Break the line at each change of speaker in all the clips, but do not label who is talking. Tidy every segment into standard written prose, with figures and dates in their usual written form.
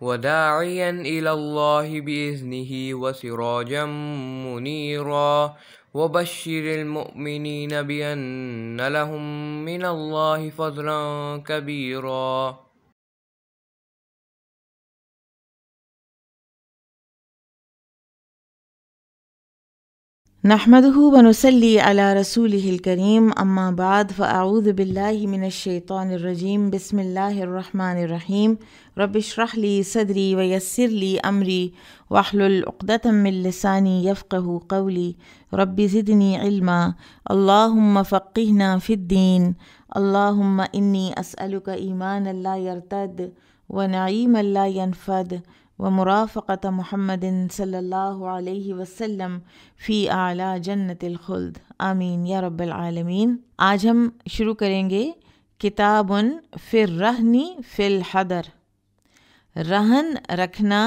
وداعيا إلى الله بإذنه وسراجا منيرا وبشر المؤمنين بأن لهم من الله فضلا كبيرا.
نحمده ونصلي على رسوله الكريم اما بعد فاعوذ بالله من الشيطان الرجيم بسم الله الرحمن الرحيم رب اشرح لي صدري ويسر لي امري واحلل عقدة من لساني يفقهوا قولي رب زدني علما اللهم فقهنا في الدين اللهم اني اسألك ايمانا لا يرتد ونعيما لا ينفد ومرافقت محمد صلی اللہ علیہ وسلم فی اعلیٰ جنت الخلد آمین یا رب العالمین۔ آج ہم شروع کریں گے کتاب فی الرہن فی الحضر، رہن رکھنا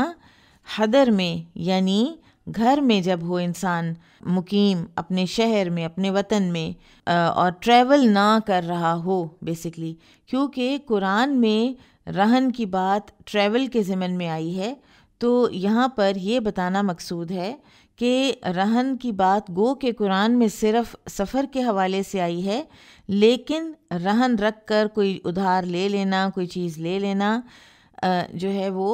حضر میں، یعنی گھر میں جب ہو انسان مقیم اپنے شہر میں، اپنے وطن میں، اور ٹریول نہ کر رہا ہو بیسکلی، کیونکہ قرآن میں رہن کی بات ٹریول کے ضمن میں آئی ہے، تو یہاں پر یہ بتانا مقصود ہے کہ رہن کی بات گو کہ قرآن میں صرف سفر کے حوالے سے آئی ہے، لیکن رہن رکھ کر کوئی ادھار لے لینا، کوئی چیز لے لینا جو ہے وہ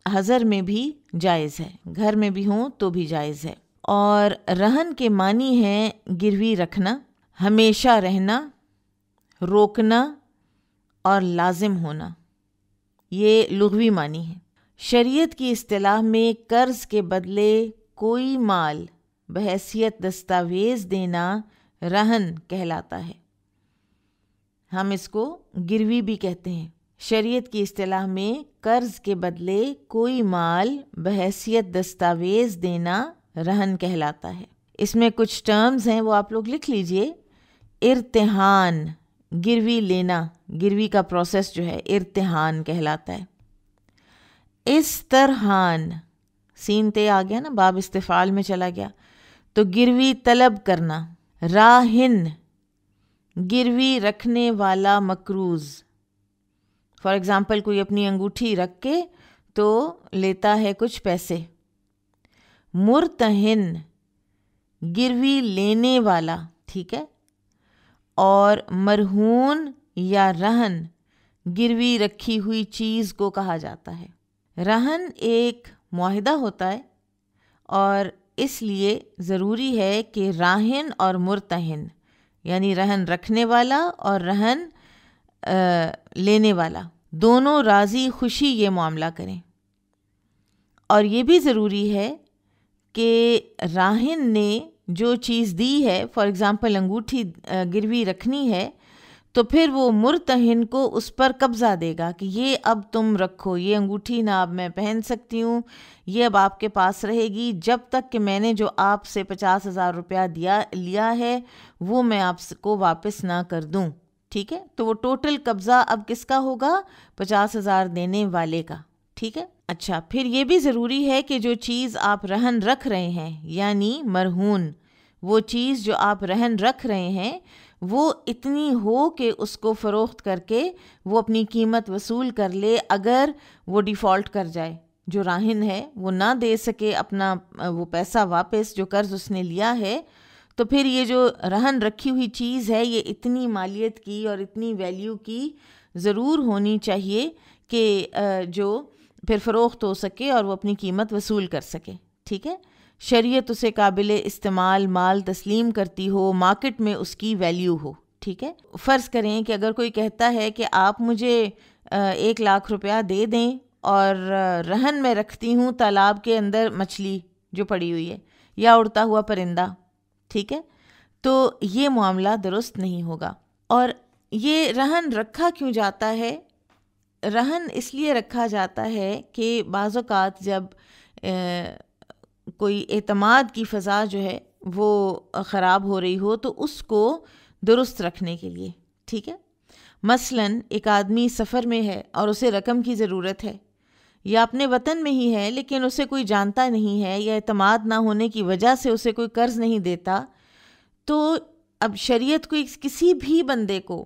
حضر میں بھی جائز ہے، گھر میں بھی ہوں تو بھی جائز ہے۔ اور رہن کے معنی ہے گروی رکھنا، ہمیشہ رہنا، روکنا اور لازم ہونا، یہ لغوی معنی ہے۔ شریعت کی اصطلاح میں قرض کے بدلے کوئی مال بحیثیت دستاویز دینا رہن کہلاتا ہے، ہم اس کو گروی بھی کہتے ہیں۔ شریعت کی اصطلاح میں قرض کے بدلے کوئی مال بحیثیت دستاویز دینا رہن کہلاتا ہے۔ اس میں کچھ ٹرمز ہیں، وہ آپ لوگ لکھ لیجئے۔ ارتہان، گروی لینا، گروی کا پروسیس جو ہے ارتہان کہلاتا ہے۔ استرہان، سین تے آ گیا نا، باب استفعال میں چلا گیا، تو گروی طلب کرنا۔ راہن، گروی رکھنے والا مقروض، فار ایگزامپل کوئی اپنی انگوٹھی رکھ کے تو لیتا ہے کچھ پیسے۔ مرتہن، گروی لینے والا، ٹھیک ہے۔ اور مرہون یا رہن، گروی رکھی ہوئی چیز کو کہا جاتا ہے۔ رہن ایک معاہدہ ہوتا ہے، اور اس لیے ضروری ہے کہ راہن اور مرتہن، یعنی رہن رکھنے والا اور رہن لینے والا، دونوں راضی خوشی یہ معاملہ کریں۔ اور یہ بھی ضروری ہے کہ راہن نے جو چیز دی ہے، فار ایگزامپل انگوٹھی گروی رکھنی ہے، تو پھر وہ مرتہن کو اس پر قبضہ دے گا کہ یہ اب تم رکھو، یہ انگوٹھی نہ اب میں پہن سکتی ہوں، یہ اب آپ کے پاس رہے گی جب تک کہ میں نے جو آپ سے 50,000 روپیہ لیا ہے وہ میں آپ کو واپس نہ کر دوں، ٹھیک ہے۔ تو وہ ٹوٹل قبضہ اب کس کا ہوگا؟ 50,000 دینے والے کا، ٹھیک ہے۔ اچھا، پھر یہ بھی ضروری ہے کہ جو چیز آپ رہن رکھ رہے ہیں، یعنی مرہون، وہ چیز جو آپ رہن رکھ رہے ہیں وہ اتنی ہو کہ اس کو فروخت کر کے وہ اپنی قیمت وصول کر لے۔ اگر وہ ڈیفالٹ کر جائے، جو راہن ہے وہ نہ دے سکے اپنا وہ پیسہ واپس جو قرض اس نے لیا ہے، تو پھر یہ جو رہن رکھی ہوئی چیز ہے یہ اتنی مالیت کی اور اتنی ویلیو کی ضرور ہونی چاہیے کہ جو پھر فروخت ہو سکے اور وہ اپنی قیمت وصول کر سکے، ٹھیک ہے۔ شریعت اسے قابل استعمال مال تسلیم کرتی ہو، مارکیٹ میں اس کی ویلیو ہو، ٹھیک ہے۔ فرض کریں کہ اگر کوئی کہتا ہے کہ آپ مجھے 1,00,000 روپیہ دے دیں اور رہن میں رکھتی ہوں تالاب کے اندر مچھلی جو پڑی ہوئی ہے یا اڑتا ہوا پرندہ، ٹھیک ہے، تو یہ معاملہ درست نہیں ہوگا۔ اور یہ رہن رکھا کیوں جاتا ہے؟ رہن اس لیے رکھا جاتا ہے کہ بعض اوقات جب کوئی اعتماد کی فضا جو ہے وہ خراب ہو رہی ہو تو اس کو درست رکھنے کے لیے، ٹھیک ہے۔ مثلاً ایک آدمی سفر میں ہے اور اسے رقم کی ضرورت ہے، یا اپنے وطن میں ہی ہے لیکن اسے کوئی جانتا نہیں ہے، یا اعتماد نہ ہونے کی وجہ سے اسے کوئی قرض نہیں دیتا، تو اب شریعت کو کسی بھی بندے کو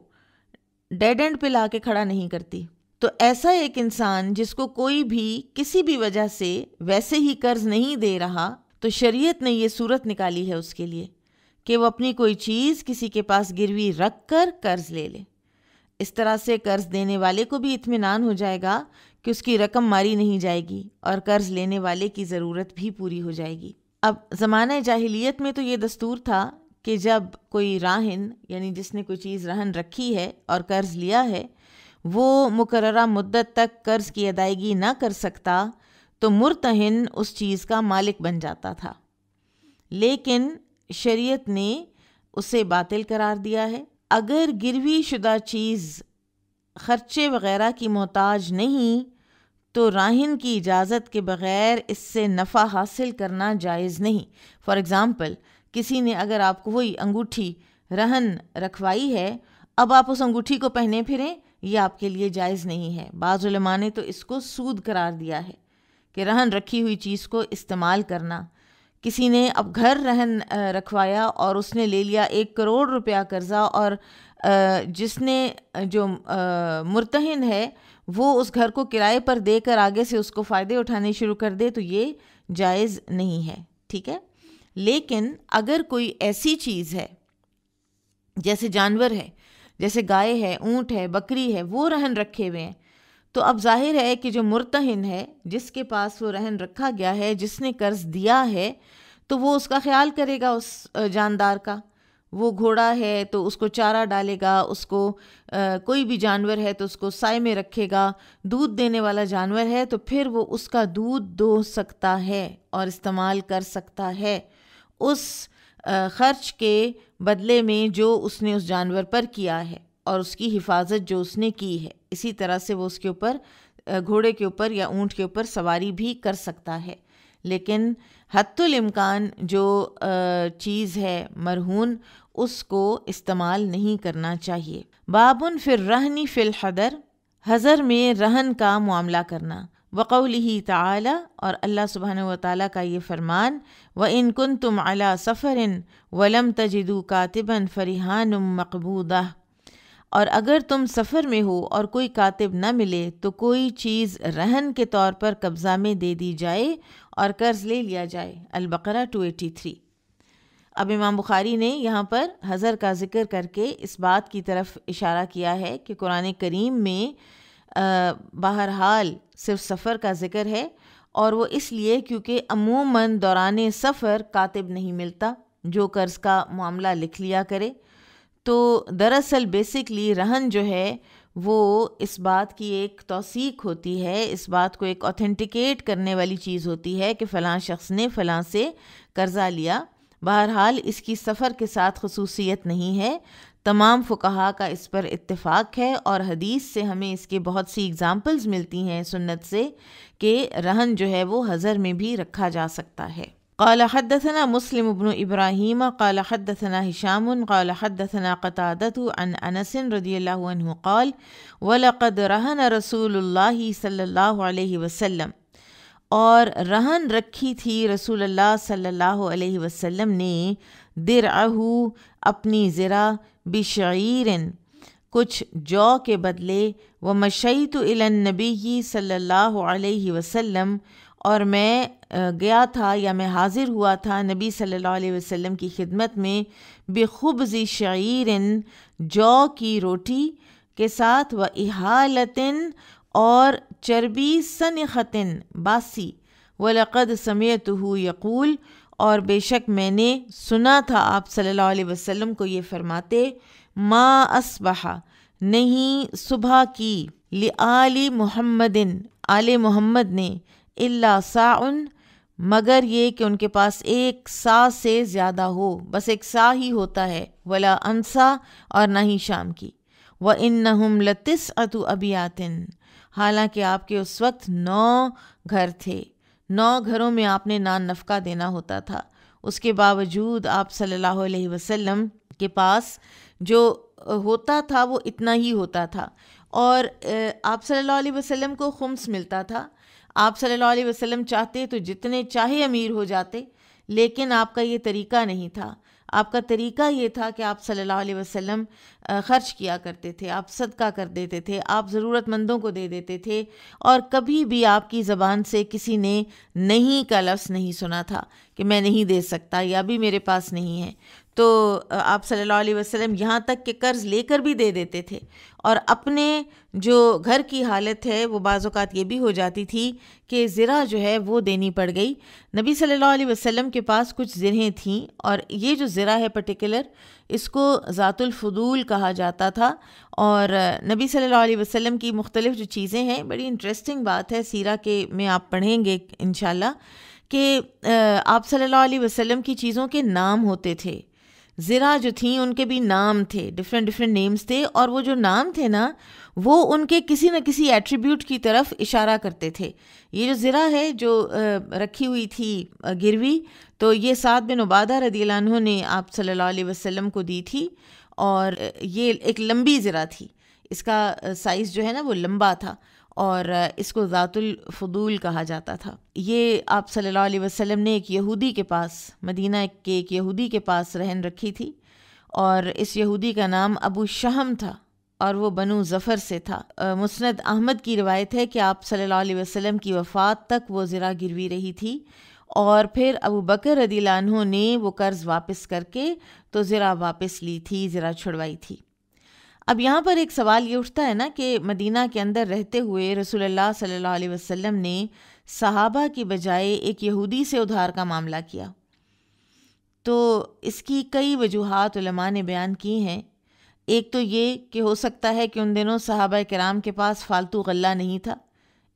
ڈیڈ اینڈ پہ لا کے کھڑا نہیں کرتی، تو ایسا ایک انسان جس کو کوئی بھی کسی بھی وجہ سے ویسے ہی قرض نہیں دے رہا، تو شریعت نے یہ صورت نکالی ہے اس کے لیے کہ وہ اپنی کوئی چیز کسی کے پاس گروی رکھ کر قرض لے لے۔ اس طرح سے قرض دینے والے کو بھی اطمینان ہو جائے گا کہ اس کی رقم ماری نہیں جائے گی، اور قرض لینے والے کی ضرورت بھی پوری ہو جائے گی۔ اب زمانہ جاہلیت میں تو یہ دستور تھا کہ جب کوئی راہن، یعنی جس نے کوئی چیز رہن رکھی ہے اور قرض لیا ہے، وہ مقررہ مدت تک قرض کی ادائیگی نہ کر سکتا تو مرتہن اس چیز کا مالک بن جاتا تھا، لیکن شریعت نے اسے باطل قرار دیا ہے۔ اگر گروی شدہ چیز خرچے وغیرہ کی محتاج نہیں تو راہن کی اجازت کے بغیر اس سے نفع حاصل کرنا جائز نہیں۔ فار ایگزامپل، کسی نے اگر آپ کو وہی انگوٹھی رہن رکھوائی ہے، اب آپ اس انگوٹھی کو پہنے پھریں، یہ آپ کے لیے جائز نہیں ہے۔ بعض علماء نے تو اس کو سود قرار دیا ہے کہ رہن رکھی ہوئی چیز کو استعمال کرنا۔ کسی نے اب گھر رہن رکھوایا اور اس نے لے لیا 1 کروڑ روپیہ قرضہ، اور جس نے جو مرتہن ہے وہ اس گھر کو کرائے پر دے کر آگے سے اس کو فائدے اٹھانے شروع کر دے، تو یہ جائز نہیں ہے، ٹھیک ہے۔ لیکن اگر کوئی ایسی چیز ہے جیسے جانور ہے، جیسے گائے ہے، اونٹ ہے، بکری ہے، وہ رہن رکھے ہوئے ہیں، تو اب ظاہر ہے کہ جو مرتہن ہے، جس کے پاس وہ رہن رکھا گیا ہے، جس نے قرض دیا ہے، تو وہ اس کا خیال کرے گا، اس جاندار کا۔ وہ گھوڑا ہے تو اس کو چارہ ڈالے گا، اس کو کوئی بھی جانور ہے تو اس کو سائے میں رکھے گا، دودھ دینے والا جانور ہے تو پھر وہ اس کا دودھ دو سکتا ہے اور استعمال کر سکتا ہے اس خرچ کے بدلے میں جو اس نے اس جانور پر کیا ہے، اور اس کی حفاظت جو اس نے کی ہے۔ اسی طرح سے وہ اس کے اوپر، گھوڑے کے اوپر یا اونٹ کے اوپر سواری بھی کر سکتا ہے۔ لیکن حتی الامکان جو چیز ہے مرہون، اس کو استعمال نہیں کرنا چاہیے۔ بابن فی الرہن فی الحضر، حضر میں رہن کا معاملہ کرنا۔ وقولہ تعالی، اور اللہ سبحانہ وتعالیٰ کا یہ فرمان، وَإِن كُنتُمْ عَلَى سَفَرٍ وَلَمْ تَجِدُوا كَاتِبًا فَرِهَانٌ مَقْبُوضَةٌ، اور اگر تم سفر میں ہو اور کوئی کاتب نہ ملے تو کوئی چیز رہن کے طور پر قبضہ میں دے دی جائے اور قرض لے لیا جائے۔ البقرہ 283۔ اب امام بخاری نے یہاں پر حضر کا ذکر کر کے اس بات کی طرف اشارہ کیا ہے کہ قرآن کریم میں بہرحال صرف سفر کا ذکر ہے، اور وہ اس لیے کیونکہ عموماً دوران سفر کاتب نہیں ملتا جو قرض کا معاملہ لکھ لیا کرے۔ تو دراصل بیسکلی رہن جو ہے وہ اس بات کی ایک توثیق ہوتی ہے، اس بات کو ایک اوتھینٹیکیٹ کرنے والی چیز ہوتی ہے کہ فلاں شخص نے فلاں سے قرضہ لیا۔ بہرحال اس کی سفر کے ساتھ خصوصیت نہیں ہے، تمام فقہاء کا اس پر اتفاق ہے، اور حدیث سے ہمیں اس کے بہت سی اگزامپلز ملتی ہیں سنت سے کہ رہن جو ہے وہ حضر میں بھی رکھا جا سکتا ہے۔ قال حدثنا مسلم بن ابراہیم قال حدثنا ہشام قال حدثنا قتادة عن انس رضی اللہ عنہ قال وَلَقَدْ رَهَنَ رسول اللہ صلی اللہ علیہ وسلم، اور رہن رکھی تھی رسول اللہ صلی اللہ علیہ وسلم نے درعہ، اپنی زرہ، بشعیر، کچھ جو کے بدلے، ومشیت الی النبی صلی اللہ علیہ وسلم، اور میں گیا تھا یا میں حاضر ہوا تھا نبی صلی اللہ علیہ وسلم کی خدمت میں، بخبز شعیر، جو کی روٹی کے ساتھ، واحالۃ، اور چربی، سنخۃ، باسی، وَلَقَدْ سَمِعْتُهُ یقول، اور بے شک میں نے سنا تھا آپ صلی اللہ علیہ وسلم کو یہ فرماتے، ما اصبح، نہیں صبح کی، لآل محمد، آل محمد نے، الا صاع، مگر یہ کہ ان کے پاس 1 صاع سے زیادہ ہو، بس 1 صاع ہی ہوتا ہے، ولا امسا، اور نہ ہی شام کی، وَإِنَّهُمْ لَتِسْعَةُ أَبْيَاتٍ، حالانکہ آپ کے اس وقت 9 گھر تھے، 9 گھروں میں آپ نے نان نفقہ دینا ہوتا تھا۔ اس کے باوجود آپ صلی اللہ علیہ وسلم کے پاس جو ہوتا تھا وہ اتنا ہی ہوتا تھا، اور آپ صلی اللہ علیہ وسلم کو خمس ملتا تھا۔ آپ صلی اللہ علیہ وسلم چاہتے تو جتنے چاہے امیر ہو جاتے، لیکن آپ کا یہ طریقہ نہیں تھا۔ آپ کا طریقہ یہ تھا کہ آپ صلی اللہ علیہ وسلم خرچ کیا کرتے تھے، آپ صدقہ کر دیتے تھے، آپ ضرورت مندوں کو دے دیتے تھے، اور کبھی بھی آپ کی زبان سے کسی نے نہیں کا لفظ نہیں سنا تھا کہ میں نہیں دے سکتا یا ابھی میرے پاس نہیں ہے۔ تو آپ صلی اللہ علیہ وسلم یہاں تک کہ قرض لے کر بھی دے دیتے تھے، اور اپنے جو گھر کی حالت ہے وہ بعض اوقات یہ بھی ہو جاتی تھی کہ زرہ جو ہے وہ دینی پڑ گئی۔ نبی صلی اللہ علیہ وسلم کے پاس کچھ زرہیں تھیں، اور یہ جو زرہ ہے پرٹیکولر، اس کو ذات الفضول کہا جاتا تھا، اور نبی صلی اللہ علیہ وسلم کی مختلف جو چیزیں ہیں، بڑی انٹرسٹنگ بات ہے سیرہ کے میں آپ پڑھیں گے انشاءاللہ کہ آپ صلی اللہ علیہ وسلم کی چیزوں کے نام ہوتے تھے۔ زرہ جو تھیں ان کے بھی نام تھے، ڈفرینٹ نیمز تھے، اور وہ جو نام تھے نا وہ ان کے کسی نہ کسی ایٹریبیوٹ کی طرف اشارہ کرتے تھے۔ یہ جو زرہ ہے جو رکھی ہوئی تھی گروی، تو یہ سعد بن عبادہ رضی اللہ عنہ نے آپ صلی اللہ علیہ وسلم کو دی تھی، اور یہ ایک لمبی زرہ تھی، اس کا سائز جو ہے نا وہ لمبا تھا، اور اس کو ذات الفضول کہا جاتا تھا۔ یہ آپ صلی اللہ علیہ وسلم نے ایک یہودی کے پاس، مدینہ کے ایک یہودی کے پاس رہن رکھی تھی، اور اس یہودی کا نام ابو شہم تھا، اور وہ بنو ظفر سے تھا۔ مسند احمد کی روایت ہے کہ آپ صلی اللہ علیہ وسلم کی وفات تک وہ زرہ گروی رہی تھی، اور پھر ابو بکر رضی اللہ عنہ نے وہ قرض واپس کر کے تو زرہ واپس لی تھی، زرہ چھڑوائی تھی۔ اب یہاں پر ایک سوال یہ اٹھتا ہے نا کہ مدینہ کے اندر رہتے ہوئے رسول اللہ صلی اللہ علیہ وسلم نے صحابہ کی بجائے ایک یہودی سے ادھار کا معاملہ کیا، تو اس کی کئی وجوہات علماء نے بیان کی ہیں۔ ایک تو یہ کہ ہو سکتا ہے کہ ان دنوں صحابہ کرام کے پاس فالتو غلہ نہیں تھا،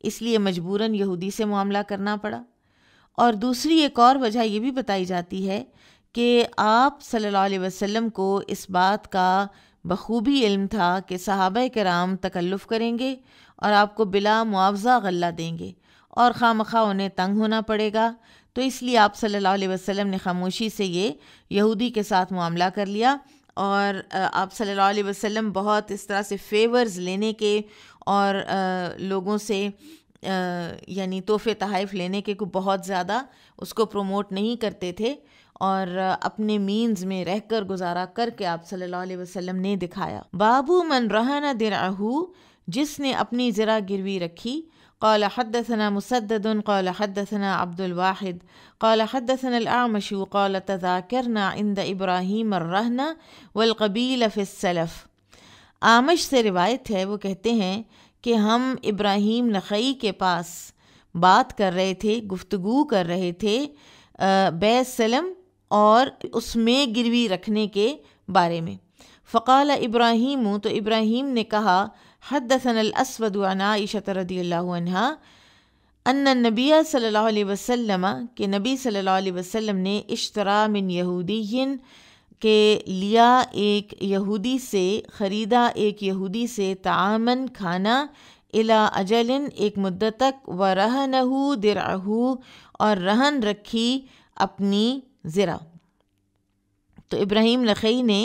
اس لیے مجبوراً یہودی سے معاملہ کرنا پڑا، اور دوسری ایک اور وجہ یہ بھی بتائی جاتی ہے کہ آپ صلی اللہ علیہ وسلم کو اس بات کا بخوبی علم تھا کہ صحابہ کرام تکلف کریں گے اور آپ کو بلا معاوضہ غلہ دیں گے، اور خواہ مخواہ انہیں تنگ ہونا پڑے گا، تو اس لیے آپ صلی اللہ علیہ وسلم نے خاموشی سے یہ یہودی کے ساتھ معاملہ کر لیا، اور آپ صلی اللہ علیہ وسلم بہت اس طرح سے فیورز لینے کے اور لوگوں سے یعنی تحفے تحائف لینے کے کو بہت زیادہ اس کو پروموٹ نہیں کرتے تھے، اور اپنے مینز میں رہ کر گزارا کر کے آپ صلی اللہ علیہ وسلم نے دکھایا۔ بابو من رہن درعہ، جس نے اپنی زرہ گروی رکھی۔ قال حدثنا مسدد قال حدثنا عبد الواحد قال حدثنا الأعمش قال تذاکرنا عند ابراہیم الرہن والقبیل فی السلف۔ اعمش سے روایت ہے، وہ کہتے ہیں کہ ہم ابراہیم نخعی کے پاس بات کر رہے تھے، گفتگو کر رہے تھے بیع سلم اور اس میں گروی رکھنے کے بارے میں۔ فقال ابراہیم، تو ابراہیم نے کہا، حدثنا الاسود عن عائشہ رضی اللہ عنہا ان النبی صلی اللہ علیہ وسلم، کہ نبی صلی اللہ علیہ وسلم نے اشترا من یہودی، کہ لیا ایک یہودی سے، خریدا ایک یہودی سے، طعامن کھانا، الی اجل ایک مدت تک، ورہنہ درعہ اور رہن رکھی اپنی زرہ۔ تو ابراہیم نخعی نے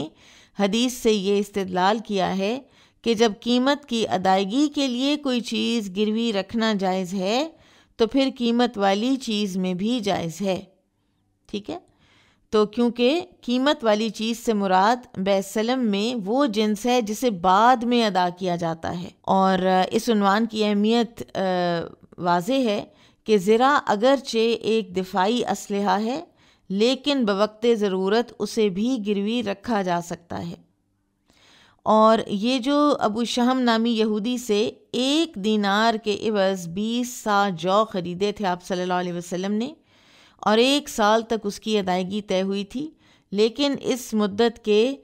حدیث سے یہ استدلال کیا ہے کہ جب قیمت کی ادائیگی کے لیے کوئی چیز گروی رکھنا جائز ہے تو پھر قیمت والی چیز میں بھی جائز ہے، ٹھیک ہے؟ تو کیونکہ قیمت والی چیز سے مراد بیع سلم میں وہ جنس ہے جسے بعد میں ادا کیا جاتا ہے، اور اس عنوان کی اہمیت واضح ہے کہ زرہ اگرچہ ایک دفاعی اسلحہ ہے لیکن بوقت ضرورت اسے بھی گروی رکھا جا سکتا ہے۔ اور یہ جو ابو شہم نامی یہودی سے 1 دینار کے عوض 20 سا جو خریدے تھے آپ صلی اللہ علیہ وسلم نے، اور 1 سال تک اس کی ادائیگی طے ہوئی تھی، لیکن اس مدت کے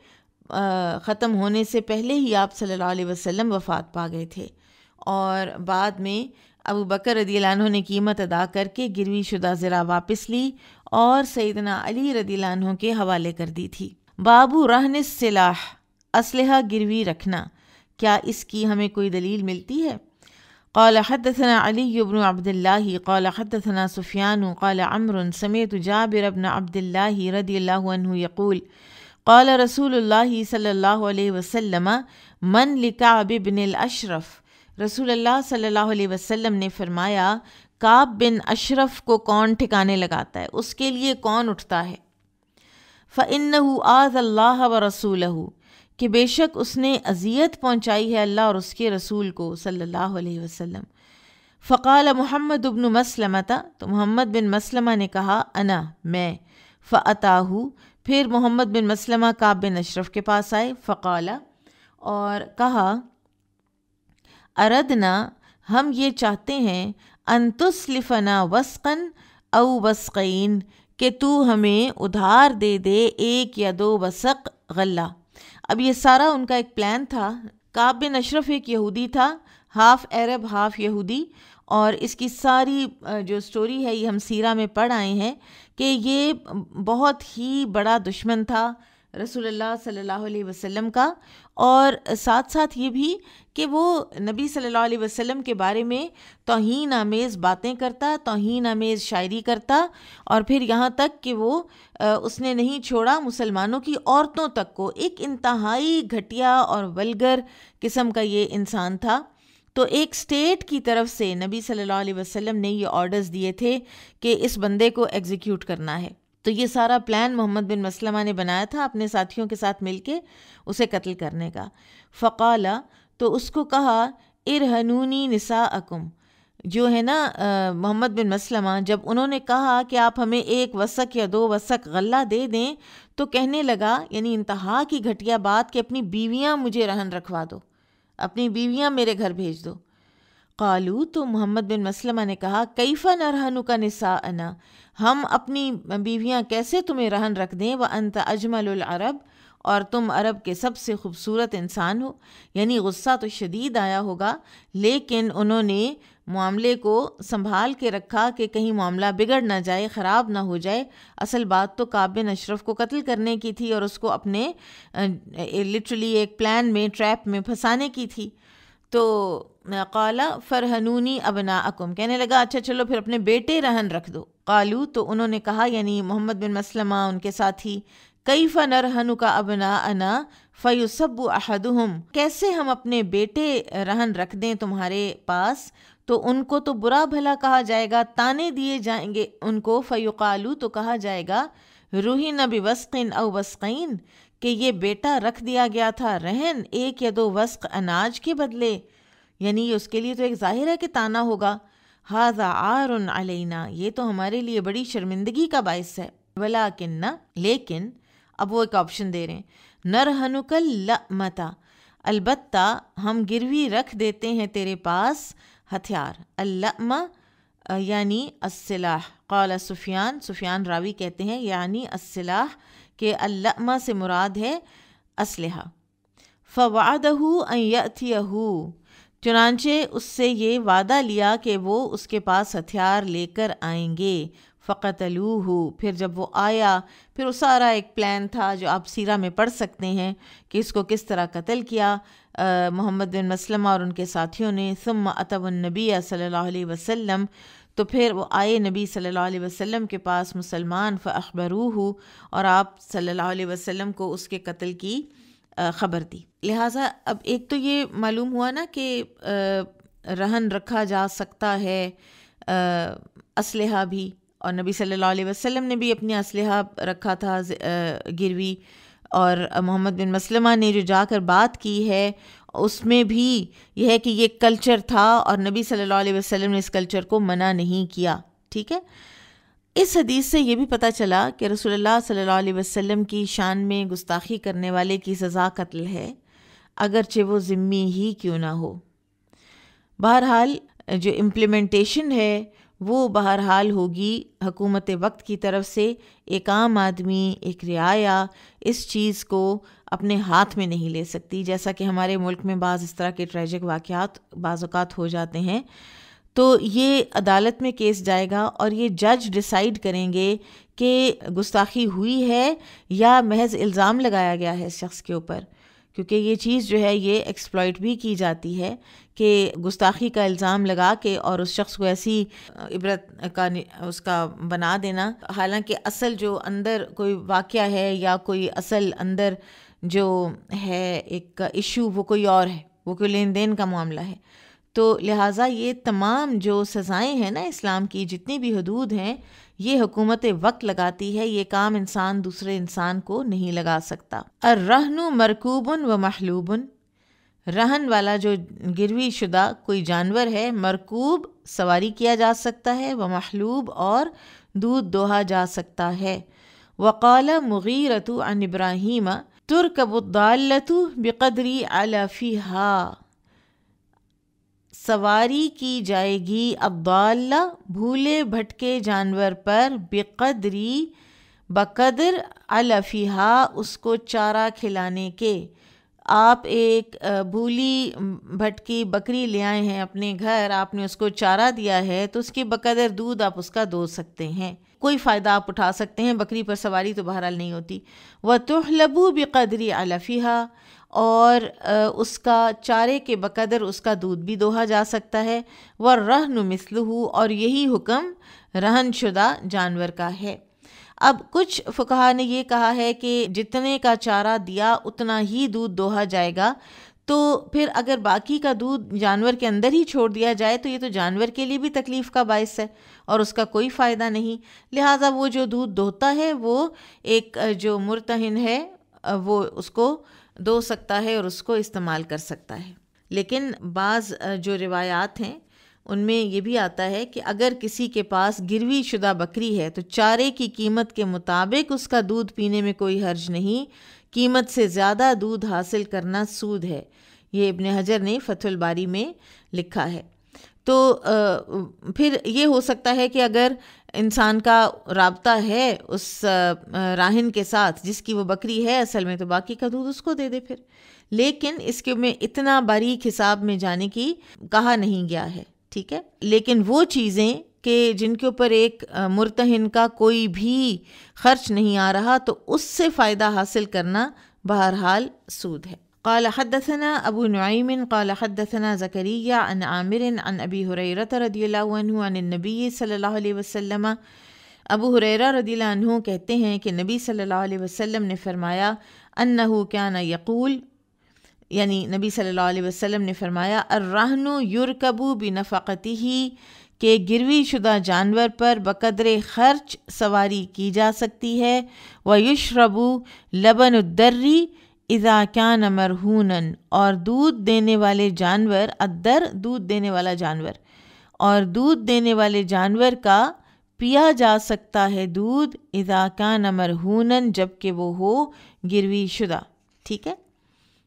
ختم ہونے سے پہلے ہی آپ صلی اللہ علیہ وسلم وفات پا گئے تھے، اور بعد میں ابو بکر رضی اللہ عنہ نے قیمت ادا کر کے گروی شدہ زرہ واپس لی اور سیدنا علی رضی اللہ عنہ کے حوالے کر دی تھی۔ بابو رہن السلاح، اسلحہ گروی رکھنا، کیا اس کی ہمیں کوئی دلیل ملتی ہے؟ قال حدثنا علی بن عبد اللہ قال حدثنا سفیان قال عمرو سمعت جابر بن عبد اللہ رضی اللہ عنہ یقول قال رسول اللہ صلی اللہ علیہ وسلم من لکعب بن الاشرف، رسول اللہ صلی اللہ علیہ وسلم نے فرمایا کعب بن اشرف کو کون ٹھکانے لگاتا ہے، اس کے لیے کون اٹھتا ہے؟ فَإِنَّهُ آذَى اللَّهَ وَرَسُولَهُ کہ بے شک اس نے اذیت پہنچائی ہے اللہ اور اس کے رسول کو صلی اللہ علیہ وسلم. فقال محمد بن مسلمۃ تو محمد بن مسلمہ نے کہا انا میں. فأتاہ پھر محمد بن مسلمہ کعب بن اشرف کے پاس آئے. فقال اور کہا اردنا ہم یہ چاہتے ہیں ان تسلفنا وسقا او وسقین کہ تو ہمیں ادھار دے دے 1 یا 2 وسق غلہ. اب یہ سارا ان کا ایک پلان تھا. کعب بن اشرف ایک یہودی تھا، ہاف عرب ہاف یہودی، اور اس کی ساری جو سٹوری ہے یہ ہم سیرہ میں پڑھ آئے ہیں کہ یہ بہت ہی بڑا دشمن تھا رسول اللہ صلی اللہ علیہ وسلم کا، اور ساتھ ساتھ یہ بھی کہ وہ نبی صلی اللہ علیہ وسلم کے بارے میں توہین آمیز باتیں کرتا، توہین آمیز شاعری کرتا، اور پھر یہاں تک کہ وہ اس نے نہیں چھوڑا مسلمانوں کی عورتوں تک کو. ایک انتہائی گھٹیا اور ولگر قسم کا یہ انسان تھا. تو ایک اسٹیٹ کی طرف سے نبی صلی اللہ علیہ وسلم نے یہ آرڈرز دیے تھے کہ اس بندے کو ایگزیکیوٹ کرنا ہے. تو یہ سارا پلان محمد بن مسلمہ نے بنایا تھا اپنے ساتھیوں کے ساتھ مل کے اسے قتل کرنے کا. فقال تو اس کو کہا ارہنونی نساءکم، جو ہے نا محمد بن مسلمہ جب انہوں نے کہا کہ آپ ہمیں 1 وسق یا 2 وسق غلہ دے دیں تو کہنے لگا، یعنی انتہا کی گھٹیا بات، کہ اپنی بیویاں مجھے رہن رکھوا دو، اپنی بیویاں میرے گھر بھیج دو. قالو تو محمد بن مسلمہ نے کہا کیف نرہنک نساءنا، ہم اپنی بیویاں کیسے تمہیں رہن رکھ دیں، وانت اجمل العرب، اور تم عرب کے سب سے خوبصورت انسان ہو. یعنی غصہ تو شدید آیا ہوگا، لیکن انہوں نے معاملے کو سنبھال کے رکھا کہ کہیں معاملہ بگڑ نہ جائے، خراب نہ ہو جائے. اصل بات تو کعب بن اشرف کو قتل کرنے کی تھی اور اس کو اپنے لٹرلی ایک پلان میں، ٹریپ میں پھنسانے کی تھی. تو قال فرہنونی ابناءکم، کہنے لگا اچھا چلو پھر اپنے بیٹے رہن رکھ دو. قالو تو انہوں نے کہا، یعنی محمد بن مسلمہ ان کے ساتھی، کیف نرہنک ابناءنا فیسب احدہم، کیسے ہم اپنے بیٹے رہن رکھ دیں تمہارے پاس تو ان کو تو برا بھلا کہا جائے گا، تانے دیے جائیں گے ان کو. فیقالو تو کہا جائے گا رہن بوسق او وسقین، کہ یہ بیٹا رکھ دیا گیا تھا رہن 1 یا 2 وسق اناج کے بدلے. یعنی اس کے لیے تو ایک ظاہر ہے کہ تانا ہوگا. ھذا عار علینا، یہ تو ہمارے لیے بڑی شرمندگی کا باعث ہے. ولیکن، لیکن اب وہ ایک آپشن دے رہے ہیں، نرہنک اللأمۃ، البتہ ہم گروی رکھ دیتے ہیں تیرے پاس ہتھیار. اللأمہ یعنی السلاح. قال سفیان راوی کہتے ہیں یعنی السلاح، کہ اللأمہ سے مراد ہے اسلحہ. فوعدہ ان یأتیہ، چنانچہ اس سے یہ وعدہ لیا کہ وہ اس کے پاس ہتھیار لے کر آئیں گے. فقتلوہ، پھر جب وہ آیا، پھر وہ سارا ایک پلان تھا جو آپ سیرہ میں پڑھ سکتے ہیں کہ اس کو کس طرح قتل کیا محمد بن مسلمہ اور ان کے ساتھیوں نے. ثم اتوا النبی صلی اللہ علیہ وسلم، تو پھر وہ آئے نبی صلی اللہ علیہ وسلم کے پاس مسلمان. فاخبروہ، اور آپ صلی اللہ علیہ وسلم کو اس کے قتل کی خبر دی. لہٰذا اب ایک تو یہ معلوم ہوا نا کہ رہن رکھا جا سکتا ہے اسلحہ بھی، اور نبی صلی اللہ علیہ وسلم نے بھی اپنی اسلحہ رکھا تھا گروی، اور محمد بن مسلمہ نے جو جا کر بات کی ہے اس میں بھی یہ ہے کہ یہ کلچر تھا اور نبی صلی اللہ علیہ وسلم نے اس کلچر کو منع نہیں کیا. ٹھیک ہے. اس حدیث سے یہ بھی پتہ چلا کہ رسول اللہ صلی اللہ علیہ وسلم کی شان میں گستاخی کرنے والے کی سزا قتل ہے، اگرچہ وہ ذمی ہی کیوں نہ ہو. بہرحال جو امپلیمنٹیشن ہے وہ بہرحال ہوگی حکومت وقت کی طرف سے. ایک عام آدمی، ایک رعایا اس چیز کو اپنے ہاتھ میں نہیں لے سکتی. جیسا کہ ہمارے ملک میں بعض اس طرح کے ٹریجک واقعات بعض اوقات ہو جاتے ہیں، تو یہ عدالت میں کیس جائے گا اور یہ جج ڈیسائیڈ کریں گے کہ گستاخی ہوئی ہے یا محض الزام لگایا گیا ہے اس شخص کے اوپر. کیونکہ یہ چیز جو ہے یہ ایکسپلائٹ بھی کی جاتی ہے کہ گستاخی کا الزام لگا کے اور اس شخص کو ایسی عبرت کا اس کا بنا دینا، حالانکہ اصل جو اندر کوئی واقعہ ہے یا کوئی اصل اندر جو ہے ایک ایشو وہ کوئی اور ہے، وہ کوئی لین دین کا معاملہ ہے. تو لہٰذا یہ تمام جو سزائیں ہیں نا اسلام کی، جتنی بھی حدود ہیں، یہ حکومت وقت لگاتی ہے، یہ کام انسان دوسرے انسان کو نہیں لگا سکتا۔ الرہن مرکوب و محلوب، رہن والا جو گروی شدہ کوئی جانور ہے، مرکوب سواری کیا جا سکتا ہے، و محلوب اور دودھ دوہا جا سکتا ہے۔ وقال مغیرۃ عن ابراہیم ترکب الضالۃ بقدر علفھا، سواری کی جائے گی الضالہ بھولے بھٹکے جانور پر، بقدر علفھا اس کو چارہ کھلانے کے۔ آپ ایک بھولی بھٹکی بکری لے آئے ہیں اپنے گھر، آپ نے اس کو چارہ دیا ہے تو اس کے بقدر دودھ آپ اس کا دو سکتے ہیں، کوئی فائدہ آپ اٹھا سکتے ہیں، بکری پر سواری تو بہرحال نہیں ہوتی۔ وَتُحْلَبُ بِقَدْرِ عَلَفِهَا، اور اس کا چارے کے بقدر اس کا دودھ بھی دوہا جا سکتا ہے۔ وَالرَّهْنُ مِثْلُهُ، اور یہی حکم رہن شدہ جانور کا ہے۔ اب کچھ فقہا نے یہ کہا ہے کہ جتنے کا چارہ دیا اتنا ہی دودھ دوہا جائے گا، تو پھر اگر باقی کا دودھ جانور کے اندر ہی چھوڑ دیا جائے تو یہ تو جانور کے لیے بھی تکلیف کا باعث ہے اور اس کا کوئی فائدہ نہیں، لہٰذا وہ جو دودھ دوہتا ہے وہ ایک جو مرتہن ہے وہ اس کو دو سکتا ہے اور اس کو استعمال کر سکتا ہے۔ لیکن بعض جو روایات ہیں ان میں یہ بھی آتا ہے کہ اگر کسی کے پاس گروی شدہ بکری ہے تو چارے کی قیمت کے مطابق اس کا دودھ پینے میں کوئی حرج نہیں، قیمت سے زیادہ دودھ حاصل کرنا سود ہے، یہ ابن حجر نے فتح الباری میں لکھا ہے۔ تو پھر یہ ہو سکتا ہے کہ اگر انسان کا رابطہ ہے اس راہن کے ساتھ جس کی وہ بکری ہے اصل میں، تو باقی کا دودھ اس کو دے دے پھر، لیکن اس کے میں اتنا باریک حساب میں جانے کی کہا نہیں گیا ہے، ٹھیک ہے۔ لیکن وہ چیزیں کہ جن کے اوپر ایک مرتہن کا کوئی بھی خرچ نہیں آ رہا تو اس سے فائدہ حاصل کرنا بہرحال سود ہے۔ قال حدثنا ابو نعیم قال حدثنا زکریا عن عامر عن ابی ہریرہ رضی اللہ عنہ عن النبی صلی اللہ علیہ وسلم، ابو ہریرہ رضی اللہ عنہ کہتے ہیں کہ نبی صلی اللہ علیہ وسلم نے فرمایا، انہ کان یقول، یعنی نبی صلی اللہ علیہ وسلم نے فرمایا، الرہن یرکب بنفقتہ، کہ گروی شدہ جانور پر بقدر خرچ سواری کی جا سکتی ہے۔ ویشرب لبن الدر اذا کان مرہونا، اور دودھ دینے والے جانور، الدر دودھ دینے والا جانور، اور دودھ دینے والے جانور کا پیا جا سکتا ہے دودھ اذا کان مرہونا، جب کہ وہ ہو گروی شدہ، ٹھیک ہے۔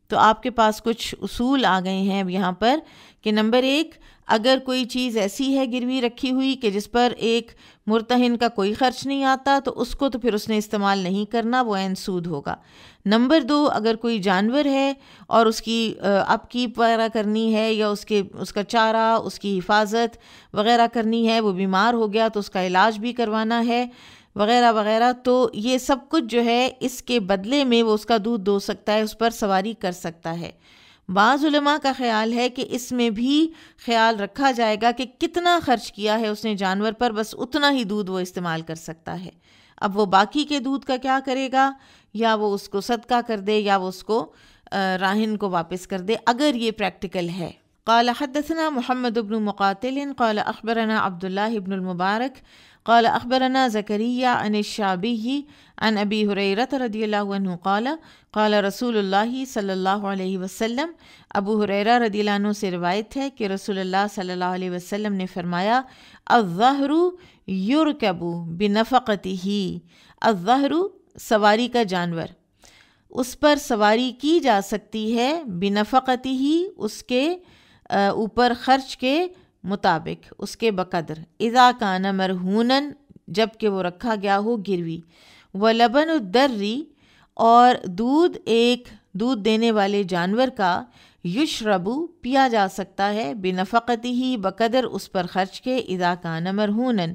تو آپ کے پاس کچھ اصول آ گئے ہیں اب یہاں پر کہ نمبر 1، اگر کوئی چیز ایسی ہے گروی رکھی ہوئی کہ جس پر ایک مرتہن کا کوئی خرچ نہیں آتا تو اس کو تو پھر اس نے استعمال نہیں کرنا، وہ عین سود ہوگا۔ نمبر 2، اگر کوئی جانور ہے اور اس کی اپ کیپ وغیرہ کرنی ہے یا اس کا چارہ، اس کی حفاظت وغیرہ کرنی ہے، وہ بیمار ہو گیا تو اس کا علاج بھی کروانا ہے وغیرہ وغیرہ، تو یہ سب کچھ جو ہے اس کے بدلے میں وہ اس کا دودھ دو سکتا ہے، اس پر سواری کر سکتا ہے۔ بعض علماء کا خیال ہے کہ اس میں بھی خیال رکھا جائے گا کہ کتنا خرچ کیا ہے اس نے جانور پر، بس اتنا ہی دودھ وہ استعمال کر سکتا ہے۔ اب وہ باقی کے دودھ کا کیا کرے گا، یا وہ اس کو صدقہ کر دے یا وہ اس کو راہن کو واپس کر دے، اگر یہ پریکٹیکل ہے۔ قال حدثنا محمد بن مقاتل قال اخبرنا عبد الله بن المبارك قال اخبرنا زكريا عن الشعبي عن ابي هريره رضي الله عنه قال قال رسول الله صلی اللہ علیہ وسلم، ابو ہریرہ رضی اللہ عنہ سے روایت ہے کہ رسول اللہ صلی اللہ علیہ وسلم نے فرمایا، الظہر یرکب بنفقتہ، الظہر سواری کا جانور، اس پر سواری کی جا سکتی ہے، بنفقتہ اس کے اوپر خرچ کے مطابق، اس کے بقدر، اذا کان مرہونا جب کہ وہ رکھا گیا ہو گروی، ولبن الدر اور دودھ دینے والے جانور کا، یشرب پیا جا سکتا ہے، بنفقتہ بقدر اس پر خرچ کے، اذا کان مرہونا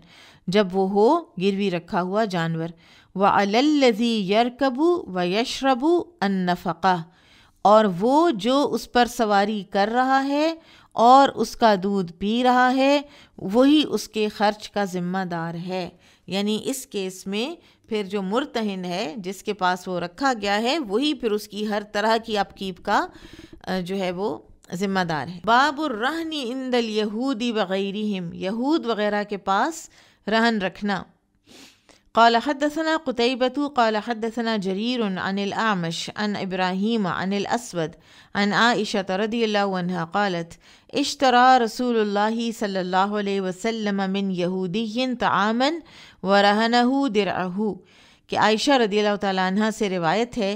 جب وہ ہو گروی رکھا ہوا جانور، وعلی الذی یرکب ویشرب النفقہ، اور وہ جو اس پر سواری کر رہا ہے اور اس کا دودھ پی رہا ہے وہی اس کے خرچ کا ذمہ دار ہے۔ یعنی اس کیس میں پھر جو مرتہن ہے جس کے پاس وہ رکھا گیا ہے وہی پھر اس کی ہر طرح کی اپ کیپ کا جو ہے وہ ذمہ دار ہے۔ باب الرہن عند الیہود وغیرہم، یہود وغیرہ کے پاس رہن رکھنا۔ قال حدثنا قتيبة قال حدثنا جرير عن الأعمش عن إبراهيم عن الأسود عن عائشة رضي الله عنها قالت اشترى رسول الله صلى الله عليه وسلم من يهودي طعاما ورهنه درعه، کہ عائشہ رضی اللہ تعالیٰ عنہ سے روایت ہے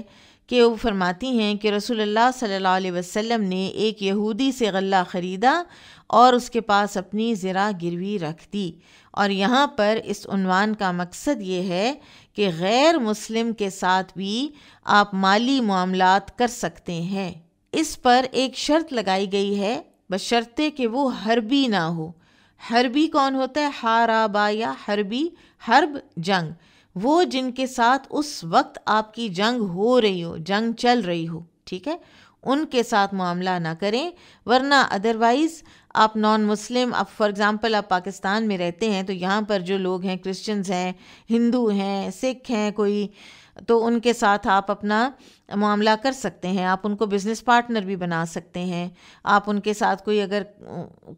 کہ وہ فرماتی ہیں کہ رسول اللہ صلی اللہ علیہ وسلم نے ایک یہودی سے غلہ خریدا اور اس کے پاس اپنی زرع گروی رکھ دی۔ اور یہاں پر اس عنوان کا مقصد یہ ہے کہ غیر مسلم کے ساتھ بھی آپ مالی معاملات کر سکتے ہیں۔ اس پر ایک شرط لگائی گئی ہے، بشرطے کہ وہ حربی نہ ہو۔ حربی کون ہوتا ہے؟ حاربا یا حربی، حرب جنگ، وہ جن کے ساتھ اس وقت آپ کی جنگ ہو رہی ہو، جنگ چل رہی ہو، ٹھیک ہے، ان کے ساتھ معاملہ نہ کریں، ورنہ ادروائز آپ نان مسلم، اب فار ایگزامپل آپ پاکستان میں رہتے ہیں تو یہاں پر جو لوگ ہیں، کرسچنز ہیں، ہندو ہیں، سکھ ہیں کوئی، تو ان کے ساتھ آپ اپنا معاملہ کر سکتے ہیں، آپ ان کو بزنس پارٹنر بھی بنا سکتے ہیں، آپ ان کے ساتھ کوئی اگر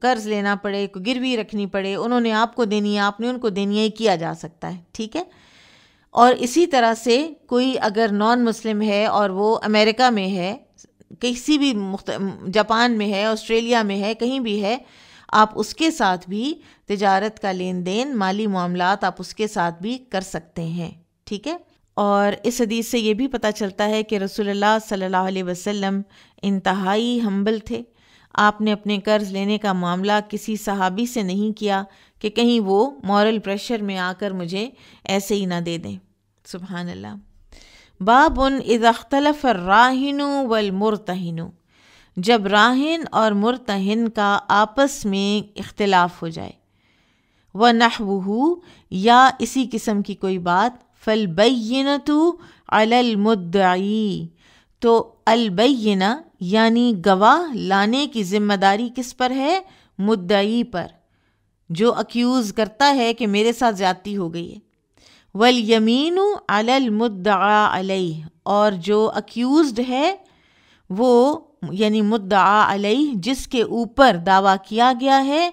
قرض لینا پڑے، کوئی گروی رکھنی پڑے، انہوں نے آپ کو دینی ہے، آپ نے ان کو دینی ہے، کیا جا سکتا ہے، ٹھیک ہے۔ اور اسی طرح سے کوئی اگر نان مسلم ہے اور وہ امریکہ میں ہے، کسی بھی جاپان میں ہے، آسٹریلیا میں ہے، کہیں بھی ہے، آپ اس کے ساتھ بھی تجارت کا لین دین، مالی معاملات آپ اس کے ساتھ بھی کر سکتے ہیں، ٹھیک ہے۔ اور اس حدیث سے یہ بھی پتہ چلتا ہے کہ رسول اللہ صلی اللہ علیہ وسلم انتہائی ہمبل تھے۔ آپ نے اپنے قرض لینے کا معاملہ کسی صحابی سے نہیں کیا کہ کہیں وہ مورل پریشر میں آ کر مجھے ایسے ہی نہ دے دیں۔ سبحان اللہ۔ باب اذا اختلف الراہن والمرتہن، جب راہن اور مرتہن کا آپس میں اختلاف ہو جائے، وَنَحْوُهُ، یا اسی قسم کی کوئی بات، فَالْبَيِّنَةُ عَلَى الْمُدَّعِي، تو البینہ یعنی گواہ لانے کی ذمہ داری کس پر ہے؟ مدعی پر، جو اکیوز کرتا ہے کہ میرے ساتھ زیادتی ہو گئی ہے۔ والیمین علی المدعا علیہ، اور جو اکیوزڈ ہے وہ یعنی مدعا علیہ جس کے اوپر دعویٰ کیا گیا ہے،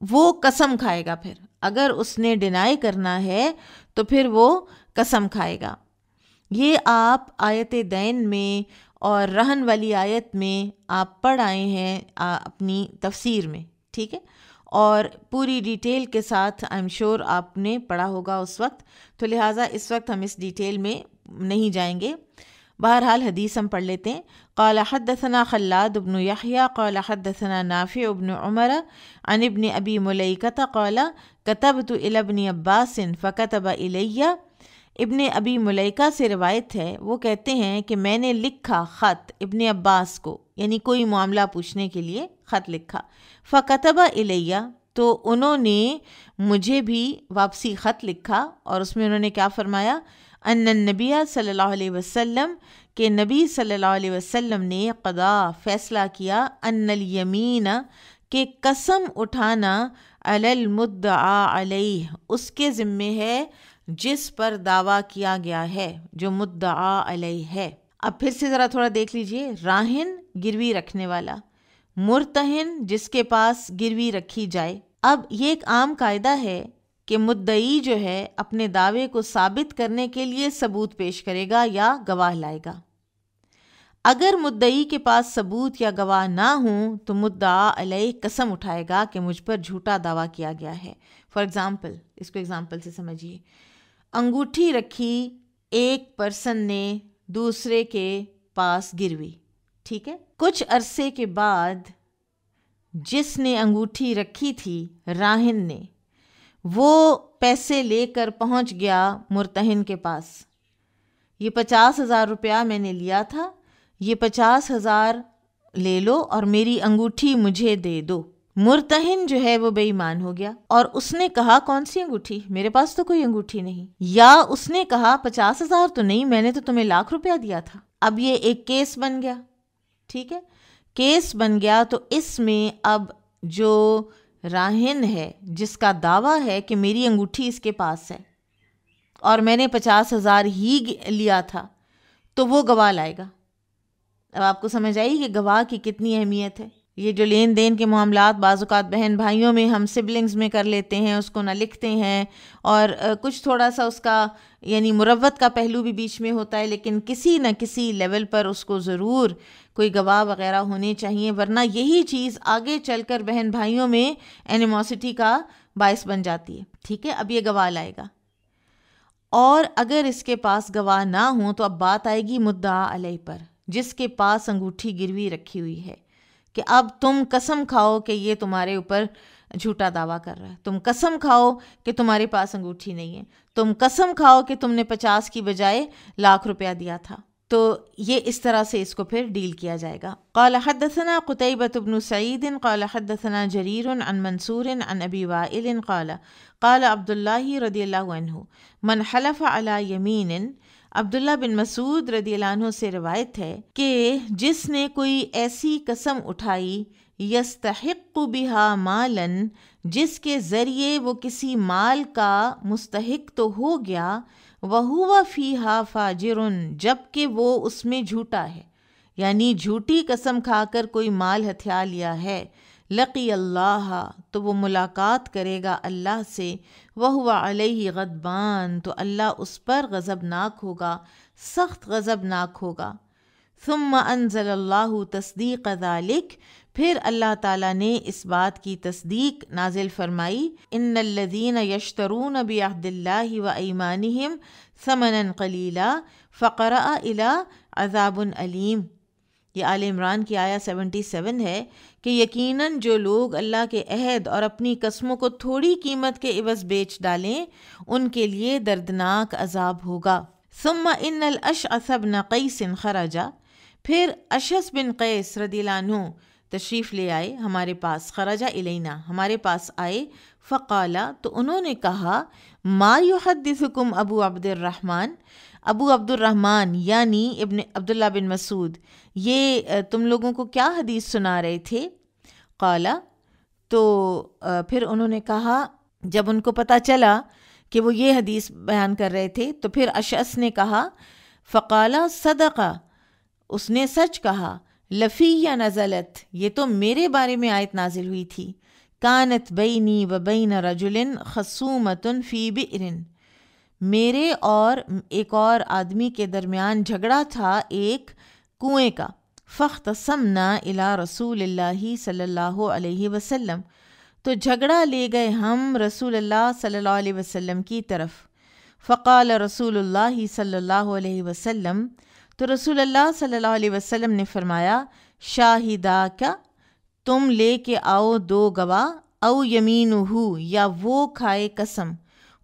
وہ قسم کھائے گا۔ پھر اگر اس نے ڈینائی کرنا ہے تو پھر وہ قسم کھائے گا۔ یہ آپ آیت دین میں اور رہن والی آیت میں آپ پڑھ آئے ہیں اپنی تفسیر میں، ٹھیک ہے، اور پوری ڈیٹیل کے ساتھ آئی ایم شور آپ نے پڑھا ہوگا اس وقت، تو لہٰذا اس وقت ہم اس ڈیٹیل میں نہیں جائیں گے۔ بہرحال حدیث ہم پڑھ لیتے ہیں۔ قال حدثنا خلاد بن یحییٰ قال حدثنا نافع بن عمر عن ابن ابی ملیکۃ قال كتبت الى ابن عباس فكتب الی، ابن ابی ملیکہ سے روایت ہے، وہ کہتے ہیں کہ میں نے لکھا خط ابن عباس کو، یعنی کوئی معاملہ پوچھنے کے لیے خط لکھا، فکتب الیہ، تو انہوں نے مجھے بھی واپسی خط لکھا، اور اس میں انہوں نے کیا فرمایا؟ ان النبی صلی اللہ علیہ وسلم، کہ نبی صلی اللہ علیہ وسلم نے قضا فیصلہ کیا، ان الیمین، کہ قسم اٹھانا، علی المدعا علیہ، اس کے ذمے ہے جس پر دعویٰ کیا گیا ہے، جو مدعا علیہ ہے۔ اب پھر سے ذرا تھوڑا دیکھ لیجئے، راہن گروی رکھنے والا، مرتہن جس کے پاس گروی رکھی جائے۔ اب یہ ایک عام قاعدہ ہے کہ مدعی جو ہے اپنے دعوے کو ثابت کرنے کے لیے ثبوت پیش کرے گا یا گواہ لائے گا۔ اگر مدعی کے پاس ثبوت یا گواہ نہ ہوں تو مدعا علیہ قسم اٹھائے گا کہ مجھ پر جھوٹا دعویٰ کیا گیا ہے۔ فار ایگزامپل، اس کو ایگزامپل سے سمجھیے، انگوٹھی رکھی ایک پرسن نے دوسرے کے پاس گروی، ٹھیک ہے، کچھ عرصے کے بعد جس نے انگوٹھی رکھی تھی راہن نے، وہ پیسے لے کر پہنچ گیا مرتہن کے پاس، یہ 50,000 روپیہ میں نے لیا تھا، یہ 50,000 لے لو اور میری انگوٹھی مجھے دے دو۔ مرتہن جو ہے وہ بے ایمان ہو گیا، اور اس نے کہا کون سی انگوٹھی، میرے پاس تو کوئی انگوٹھی نہیں، یا اس نے کہا 50,000 تو نہیں، میں نے تو تمہیں 1,00,000 روپیہ دیا تھا۔ اب یہ ایک کیس بن گیا، ٹھیک ہے، کیس بن گیا، تو اس میں اب جو راہن ہے جس کا دعویٰ ہے کہ میری انگوٹھی اس کے پاس ہے اور میں نے 50,000 ہی لیا تھا، تو وہ گواہ لائے گا۔ اب آپ کو سمجھ آئی کہ گواہ کی کتنی اہمیت ہے۔ یہ جو لین دین کے معاملات بعض اوقات بہن بھائیوں میں ہم سبلنگز میں کر لیتے ہیں، اس کو نہ لکھتے ہیں، اور کچھ تھوڑا سا اس کا یعنی مروت کا پہلو بھی بیچ میں ہوتا ہے، لیکن کسی نہ کسی لیول پر اس کو ضرور کوئی گواہ وغیرہ ہونے چاہیے، ورنہ یہی چیز آگے چل کر بہن بھائیوں میں اینیموسٹی کا باعث بن جاتی ہے. ٹھیک ہے، اب یہ گواہ لائے گا، اور اگر اس کے پاس گواہ نہ ہوں تو اب بات آئے گی مدعا علیہ پر، جس کے پاس انگوٹھی گروی رکھی ہوئی ہے، کہ اب تم قسم کھاؤ کہ یہ تمہارے اوپر جھوٹا دعویٰ کر رہا ہے، تم قسم کھاؤ کہ تمہارے پاس انگوٹھی نہیں ہے، تم قسم کھاؤ کہ تم نے 50 کی بجائے 1,00,000 روپیہ دیا تھا. تو یہ اس طرح سے اس کو پھر ڈیل کیا جائے گا. قال حدثنا قتيبة بن سعيد قال حدثنا جرير عن منصور عن ابي وائل قال عبد الله رضی اللہ عنہ من حلف على يمين. عبداللہ بن مسعود رضی اللہ عنہ سے روایت ہے کہ جس نے کوئی ایسی قسم اٹھائی یستحق بها مالا، جس کے ذریعے وہ کسی مال کا مستحق تو ہو گیا، وَهُوَ فِيهَا فَاجِرٌ، جبکہ وہ اس میں جھوٹا ہے، یعنی جھوٹی قسم کھا کر کوئی مال ہتھیا لیا ہے، لقی اللہ، تو وہ ملاقات کرے گا اللہ سے، وَهُوَ عَلَيْهِ غضبان، تو اللہ اس پر غضبناک ہوگا، سخت غضبناک ہوگا. ثم انزل اللہ تصدیق ذلک، پھر اللہ تعالیٰ نے اس بات کی تصدیق نازل فرمائی، ان الذین یشترون بعہد اللہ وایمانہم ثمنا قلیلا فقرأ الی عذاب علیم. یہ آل عمران کی آیہ 77 ہے کہ یقیناً جو لوگ اللہ کے عہد اور اپنی قسموں کو تھوڑی قیمت کے عوض بیچ ڈالیں ان کے لیے دردناک عذاب ہوگا. ثم ان الاشعث بن قیس خرجا، پھر اشعث بن قیس رضی اللہ عنہ تشریف لے آئے ہمارے پاس، خرجا الینا، ہمارے پاس آئے، فقالا، تو انہوں نے کہا، ما یحدثکم ابو عبد الرحمن، ابو عبد الرحمن یعنی ابن عبداللہ بن مسعود، یہ تم لوگوں کو کیا حدیث سنا رہے تھے؟ قالا، تو پھر انہوں نے کہا، جب ان کو پتہ چلا کہ وہ یہ حدیث بیان کر رہے تھے تو پھر اشعث نے کہا، فقالا صدقہ، اس نے سچ کہا، لفی نزلت، یہ تو میرے بارے میں آیت نازل ہوئی تھی، کانت بینی و بین رجل خصومۃ فی بئر، میرے اور ایک اور آدمی کے درمیان جھگڑا تھا ایک کنویں کا، فاختصمنا الی رسول اللہ صلی اللہ علیہ وسلم، تو جھگڑا لے گئے ہم رسول اللہ صلی اللہ علیہ وسلم کی طرف. فقال رسول اللہ صلی اللہ علیہ وسلم، تو رسول اللہ صلی اللہ علیہ وسلم نے فرمایا، شاہدہ کا، تم لے کے آؤ 2 گواہ، او یمینہ، یا وہ کھائے قسم.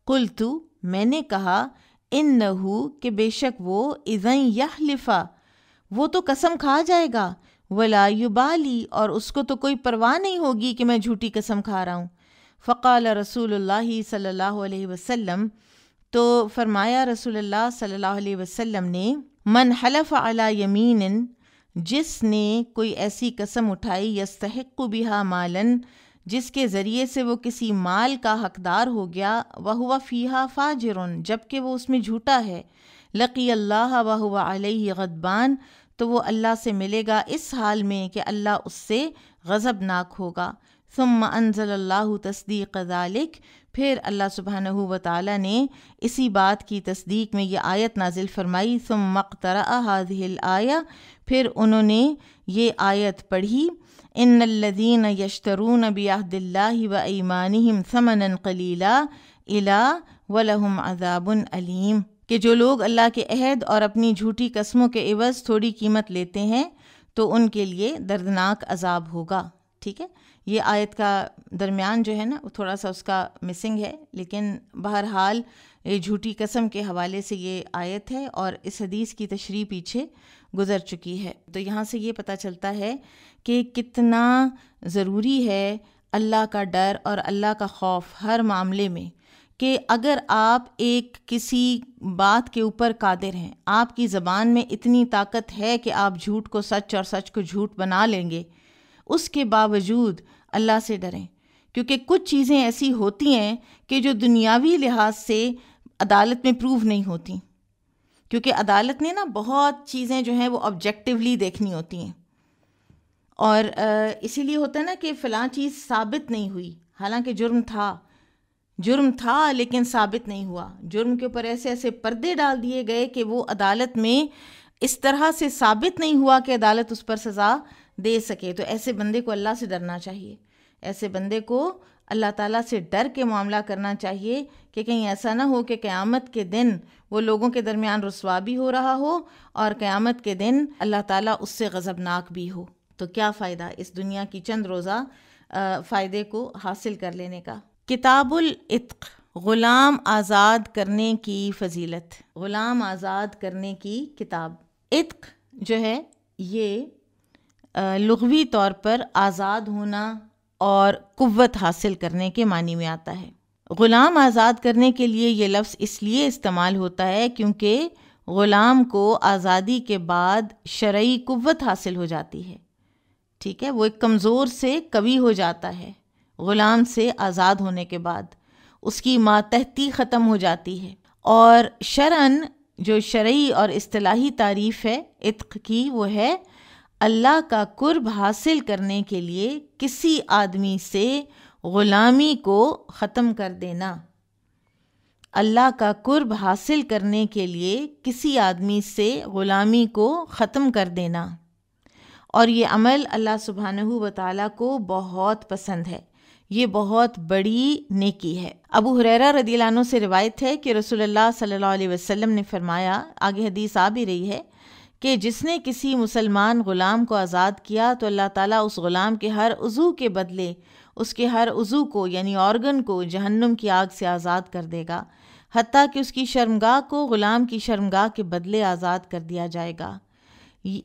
قلت، میں نے کہا، انہ، کہ بے شک وہ، اذن یحلفا، وہ تو قسم کھا جائے گا، ولا یبالی، اور اس کو تو کوئی پرواہ نہیں ہوگی کہ میں جھوٹی قسم کھا رہا ہوں. فقال رسول اللہ صلی اللہ علیہ وسلم، تو فرمایا رسول اللہ صلی اللہ علیہ وسلم نے، من حلف علی یمین، جس نے کوئی ایسی قسم اٹھائی، یستحق بہا مالن، جس کے ذریعے سے وہ کسی مال کا حقدار ہو گیا، وہو فیہا فاجرن، جبکہ وہ اس میں جھوٹا ہے، لقی اللہ وہو علیہ غضبان، تو وہ اللہ سے ملے گا اس حال میں کہ اللہ اس سے غضبناک ہوگا. ثم انزل اللہ تصدیق ذالک، پھر اللہ سبحانہ و تعالیٰ نے اسی بات کی تصدیق میں یہ آیت نازل فرمائی. ثم اقترأ هذه الآیہ، پھر انہوں نے یہ آیت پڑھی، ان الذین یشترون بعہد اللہ وایمانہم ثمنا قلیلا الی ولہم عذاب علیم، کہ جو لوگ اللہ کے عہد اور اپنی جھوٹی قسموں کے عوض تھوڑی قیمت لیتے ہیں تو ان کے لیے دردناک عذاب ہوگا. ٹھیک ہے، یہ آیت کا درمیان جو ہے نا وہ تھوڑا سا اس کا مسنگ ہے، لیکن بہرحال یہ جھوٹی قسم کے حوالے سے یہ آیت ہے اور اس حدیث کی تشریح پیچھے گزر چکی ہے. تو یہاں سے یہ پتہ چلتا ہے کہ کتنا ضروری ہے اللہ کا ڈر اور اللہ کا خوف ہر معاملے میں، کہ اگر آپ ایک کسی بات کے اوپر قادر ہیں، آپ کی زبان میں اتنی طاقت ہے کہ آپ جھوٹ کو سچ اور سچ کو جھوٹ بنا لیں گے، اس کے باوجود اللہ سے ڈریں، کیونکہ کچھ چیزیں ایسی ہوتی ہیں کہ جو دنیاوی لحاظ سے عدالت میں پروو نہیں ہوتی، کیونکہ عدالت نے نا بہت چیزیں جو ہیں وہ آبجیکٹیولی دیکھنی ہوتی ہیں، اور اسی لیے ہوتا ہے نا کہ فلاں چیز ثابت نہیں ہوئی، حالانکہ جرم تھا لیکن ثابت نہیں ہوا، جرم کے اوپر ایسے ایسے پردے ڈال دیے گئے کہ وہ عدالت میں اس طرح سے ثابت نہیں ہوا کہ عدالت اس پر سزا دے سکے. تو ایسے بندے کو اللہ سے ڈرنا چاہیے، ایسے بندے کو اللہ تعالیٰ سے ڈر کے معاملہ کرنا چاہیے کہ کہیں ایسا نہ ہو کہ قیامت کے دن وہ لوگوں کے درمیان رسوا بھی ہو رہا ہو اور قیامت کے دن اللہ تعالیٰ اس سے غضبناک بھی ہو. تو کیا فائدہ اس دنیا کی چند روزہ فائدے کو حاصل کر لینے کا. کتاب العتق، غلام آزاد کرنے کی فضیلت. غلام آزاد کرنے کی کتاب. عتق جو ہے یہ لغوی طور پر آزاد ہونا اور قوت حاصل کرنے کے معنی میں آتا ہے. غلام آزاد کرنے کے لیے یہ لفظ اس لیے استعمال ہوتا ہے کیونکہ غلام کو آزادی کے بعد شرعی قوت حاصل ہو جاتی ہے. ٹھیک ہے، وہ ایک کمزور سے قوی ہو جاتا ہے غلام سے آزاد ہونے کے بعد، اس کی ماتحتی ختم ہو جاتی ہے. اور شرعاً جو شرعی اور اصطلاحی تعریف ہے عتق کی وہ ہے اللہ کا قرب حاصل کرنے کے لیے کسی آدمی سے غلامی کو ختم کر دینا. اللہ کا قرب حاصل کرنے کے لیے کسی آدمی سے غلامی کو ختم کر دینا. اور یہ عمل اللہ سبحانہ و تعالیٰ کو بہت پسند ہے، یہ بہت بڑی نیکی ہے. ابو ہریرہ رضی اللہ عنہ سے روایت ہے کہ رسول اللہ صلی اللہ علیہ وسلم نے فرمایا، آگے حدیث آ بھی رہی ہے، کہ جس نے کسی مسلمان غلام کو آزاد کیا تو اللہ تعالیٰ اس غلام کے ہر عضو کے بدلے اس کے ہر عضو کو یعنی آرگن کو جہنم کی آگ سے آزاد کر دے گا، حتیٰ کہ اس کی شرمگاہ کو غلام کی شرمگاہ کے بدلے آزاد کر دیا جائے گا.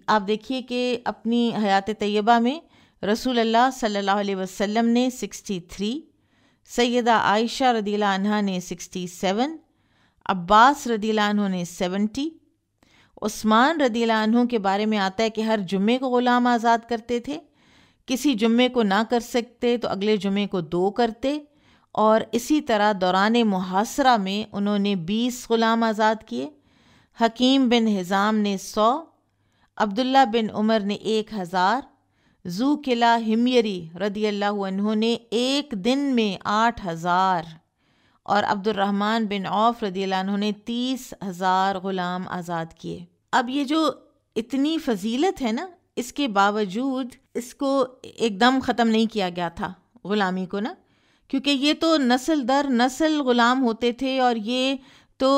آپ دیکھیے کہ اپنی حیات طیبہ میں رسول اللہ صلی اللہ علیہ وسلم نے 63، سیدہ عائشہ رضی اللہ عنہ نے 67، عباس رضی اللہ عنہ نے 70، عثمان رضی اللہ عنہ کے بارے میں آتا ہے کہ ہر جمعے کو غلام آزاد کرتے تھے، کسی جمعے کو نہ کر سکتے تو اگلے جمعے کو 2 کرتے، اور اسی طرح دوران محاصرہ میں انہوں نے 20 غلام آزاد کیے. حکیم بن حزام نے 100، عبداللہ بن عمر نے 1000، ذو قلہ حمیری رضی اللہ عنہ نے ایک دن میں 8000، اور عبد الرحمن بن عوف رضی اللہ عنہ نے 30,000 غلام آزاد کیے. اب یہ جو اتنی فضیلت ہے نا، اس کے باوجود اس کو ایک دم ختم نہیں کیا گیا تھا غلامی کو نا، کیونکہ یہ تو نسل در نسل غلام ہوتے تھے، اور یہ تو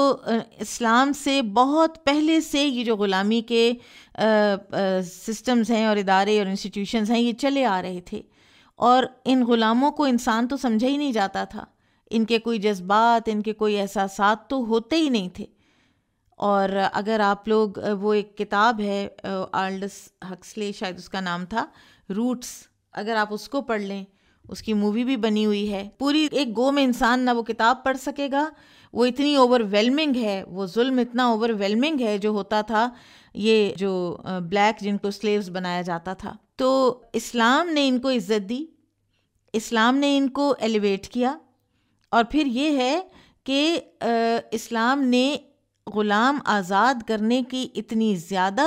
اسلام سے بہت پہلے سے یہ جو غلامی کے سسٹمز ہیں اور ادارے اور انسٹیٹیوشنز ہیں یہ چلے آ رہے تھے، اور ان غلاموں کو انسان تو سمجھا ہی نہیں جاتا تھا، ان کے کوئی جذبات، ان کے کوئی احساسات تو ہوتے ہی نہیں تھے. اور اگر آپ لوگ وہ ایک کتاب ہے آلڈس ہکسلے شاید اس کا نام تھا، روٹس، اگر آپ اس کو پڑھ لیں، اس کی مووی بھی بنی ہوئی ہے. پوری ایک گو میں انسان نہ وہ کتاب پڑھ سکے گا، وہ اتنی اوور ویلمنگ ہے، وہ ظلم اتنا اوور ویلمنگ ہے جو ہوتا تھا، یہ جو بلیک جن کو سلیوز بنایا جاتا تھا. تو اسلام نے ان کو عزت دی، اسلام نے ان کو ایلیویٹ کیا، اور پھر یہ ہے کہ اسلام نے غلام آزاد کرنے کی اتنی زیادہ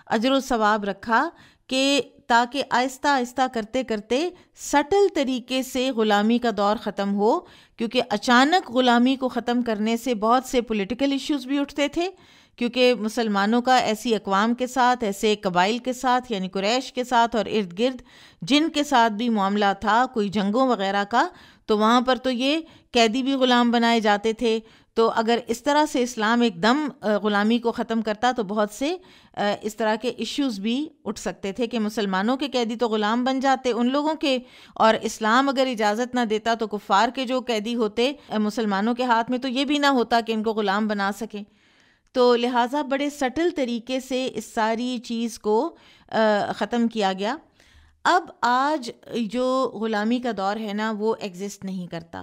اجر و ثواب رکھا کہ تاکہ آہستہ آہستہ کرتے کرتے سٹل طریقے سے غلامی کا دور ختم ہو، کیونکہ اچانک غلامی کو ختم کرنے سے بہت سے پولیٹیکل ایشوز بھی اٹھتے تھے، کیونکہ مسلمانوں کا ایسی اقوام کے ساتھ، ایسے قبائل کے ساتھ یعنی قریش کے ساتھ اور ارد گرد جن کے ساتھ بھی معاملہ تھا کوئی جنگوں وغیرہ کا، تو وہاں پر تو یہ قیدی بھی غلام بنائے جاتے تھے. تو اگر اس طرح سے اسلام ایک دم غلامی کو ختم کرتا تو بہت سے اس طرح کے ایشوز بھی اٹھ سکتے تھے کہ مسلمانوں کے قیدی تو غلام بن جاتے ان لوگوں کے، اور اسلام اگر اجازت نہ دیتا تو کفار کے جو قیدی ہوتے مسلمانوں کے ہاتھ میں تو یہ بھی نہ ہوتا کہ ان کو غلام بنا سکیں. تو لہٰذا بڑے سٹل طریقے سے اس ساری چیز کو ختم کیا گیا. اب آج جو غلامی کا دور ہے نا وہ ایگزسٹ نہیں کرتا،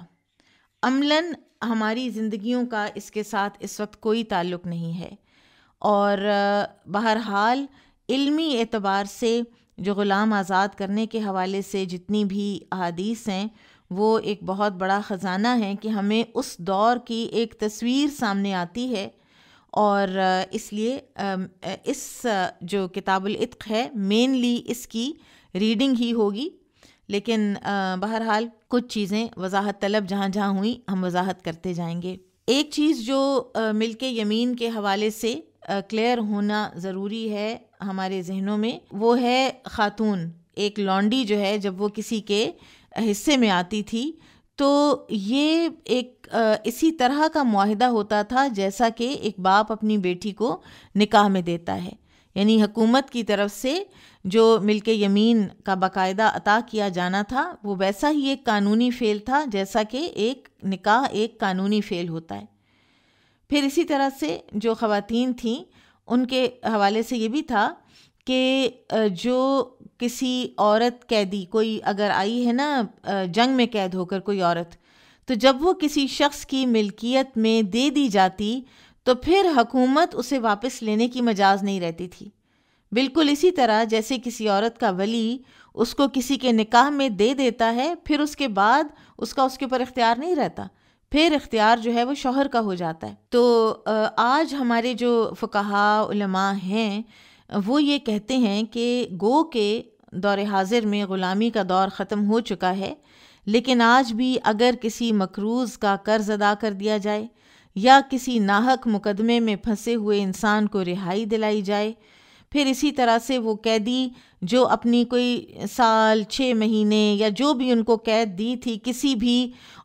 عملاً ہماری زندگیوں کا اس کے ساتھ اس وقت کوئی تعلق نہیں ہے. اور بہرحال علمی اعتبار سے جو غلام آزاد کرنے کے حوالے سے جتنی بھی احادیث ہیں وہ ایک بہت بڑا خزانہ ہے کہ ہمیں اس دور کی ایک تصویر سامنے آتی ہے. اور اس لیے اس جو کتاب العتق ہے مینلی اس کی ریڈنگ ہی ہوگی، لیکن بہرحال کچھ چیزیں وضاحت طلب جہاں جہاں ہوئیں ہم وضاحت کرتے جائیں گے۔ ایک چیز جو ملک یمین کے حوالے سے کلیئر ہونا ضروری ہے ہمارے ذہنوں میں، وہ ہے خاتون، ایک لانڈی جو ہے جب وہ کسی کے حصے میں آتی تھی تو یہ ایک اسی طرح کا معاہدہ ہوتا تھا جیسا کہ ایک باپ اپنی بیٹی کو نکاح میں دیتا ہے، یعنی حکومت کی طرف سے جو ملک یمین کا باقاعدہ عطا کیا جانا تھا وہ ویسا ہی ایک قانونی فعل تھا جیسا کہ ایک نکاح ایک قانونی فعل ہوتا ہے۔ پھر اسی طرح سے جو خواتین تھیں ان کے حوالے سے یہ بھی تھا کہ جو کسی عورت قیدی، کوئی اگر آئی ہے نا جنگ میں قید ہو کر کوئی عورت، تو جب وہ کسی شخص کی ملکیت میں دے دی جاتی تو پھر حکومت اسے واپس لینے کی مجاز نہیں رہتی تھی۔ بالکل اسی طرح جیسے کسی عورت کا ولی اس کو کسی کے نکاح میں دے دیتا ہے، پھر اس کے بعد اس کا اس کے اوپر اختیار نہیں رہتا، پھر اختیار جو ہے وہ شوہر کا ہو جاتا ہے۔ تو آج ہمارے جو فقہاء علماء ہیں وہ یہ کہتے ہیں کہ گو کے دور حاضر میں غلامی کا دور ختم ہو چکا ہے، لیکن آج بھی اگر کسی مقروض کا قرض ادا کر دیا جائے یا کسی ناحق مقدمے میں پھنسے ہوئے انسان کو رہائی دلائی جائے، پھر اسی طرح سے وہ قیدی جو اپنی کوئی سال 6 مہینے یا جو بھی ان کو قید دی تھی کسی بھی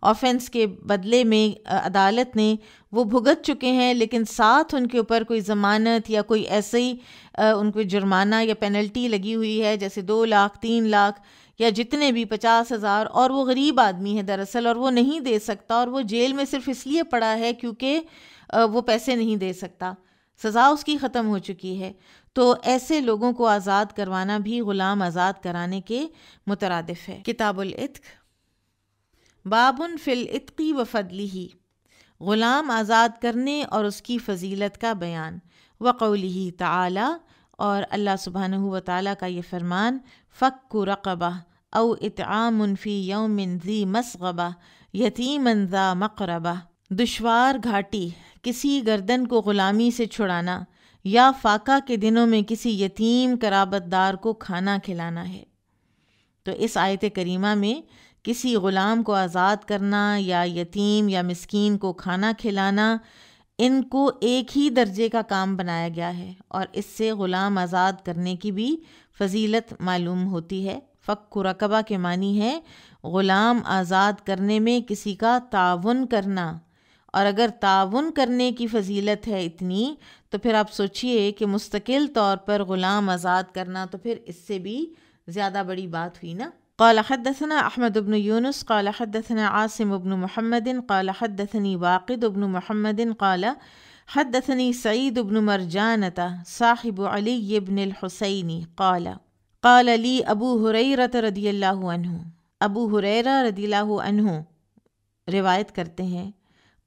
آفینس کے بدلے میں عدالت نے وہ بھگت چکے ہیں، لیکن ساتھ ان کے اوپر کوئی ضمانت یا کوئی ایسے ہی ان کو جرمانہ یا پینلٹی لگی ہوئی ہے جیسے 2 لاکھ 3 لاکھ یا جتنے بھی 50,000، اور وہ غریب آدمی ہے دراصل اور وہ نہیں دے سکتا اور وہ جیل میں صرف اس لیے پڑا ہے کیونکہ وہ پیسے نہیں دے سکتا، سزا اس کی ختم ہو چکی ہے، تو ایسے لوگوں کو آزاد کروانا بھی غلام آزاد کرانے کے مترادف ہے۔ کتاب العتق، باب فی العتق و فضلہ، غلام آزاد کرنے اور اس کی فضیلت کا بیان، وقولہ تعالی، اور اللہ سبحانہ و تعالیٰ کا یہ فرمان، فک رقبہ او اطعام فی یوم ذی مسغبہ یتیما ذا مقربہ، دشوار گھاٹی کسی گردن کو غلامی سے چھڑانا یا فاقہ کے دنوں میں کسی یتیم قرابت دار کو کھانا کھلانا ہے۔ تو اس آیت کریمہ میں کسی غلام کو آزاد کرنا یا یتیم یا مسکین کو کھانا کھلانا، ان کو ایک ہی درجے کا کام بنایا گیا ہے، اور اس سے غلام آزاد کرنے کی بھی فضیلت معلوم ہوتی ہے۔ فک رقبہ کے معنی ہے غلام آزاد کرنے میں کسی کا تعاون کرنا، اور اگر تعاون کرنے کی فضیلت ہے اتنی تو پھر آپ سوچئے کہ مستقل طور پر غلام آزاد کرنا تو پھر اس سے بھی زیادہ بڑی بات ہوئی نا۔ قال حدثنا احمد بن یونس قال حدثنا عاصم بن محمد قال حدثني واقد بن محمد قال حدثني سعید بن مرجانة صاحب علی بن الحسین قال قال لی ابو ہریرہ رضی اللہ عنہ، ابو ہریرہ رضی اللہ عنہ روایت کرتے ہیں،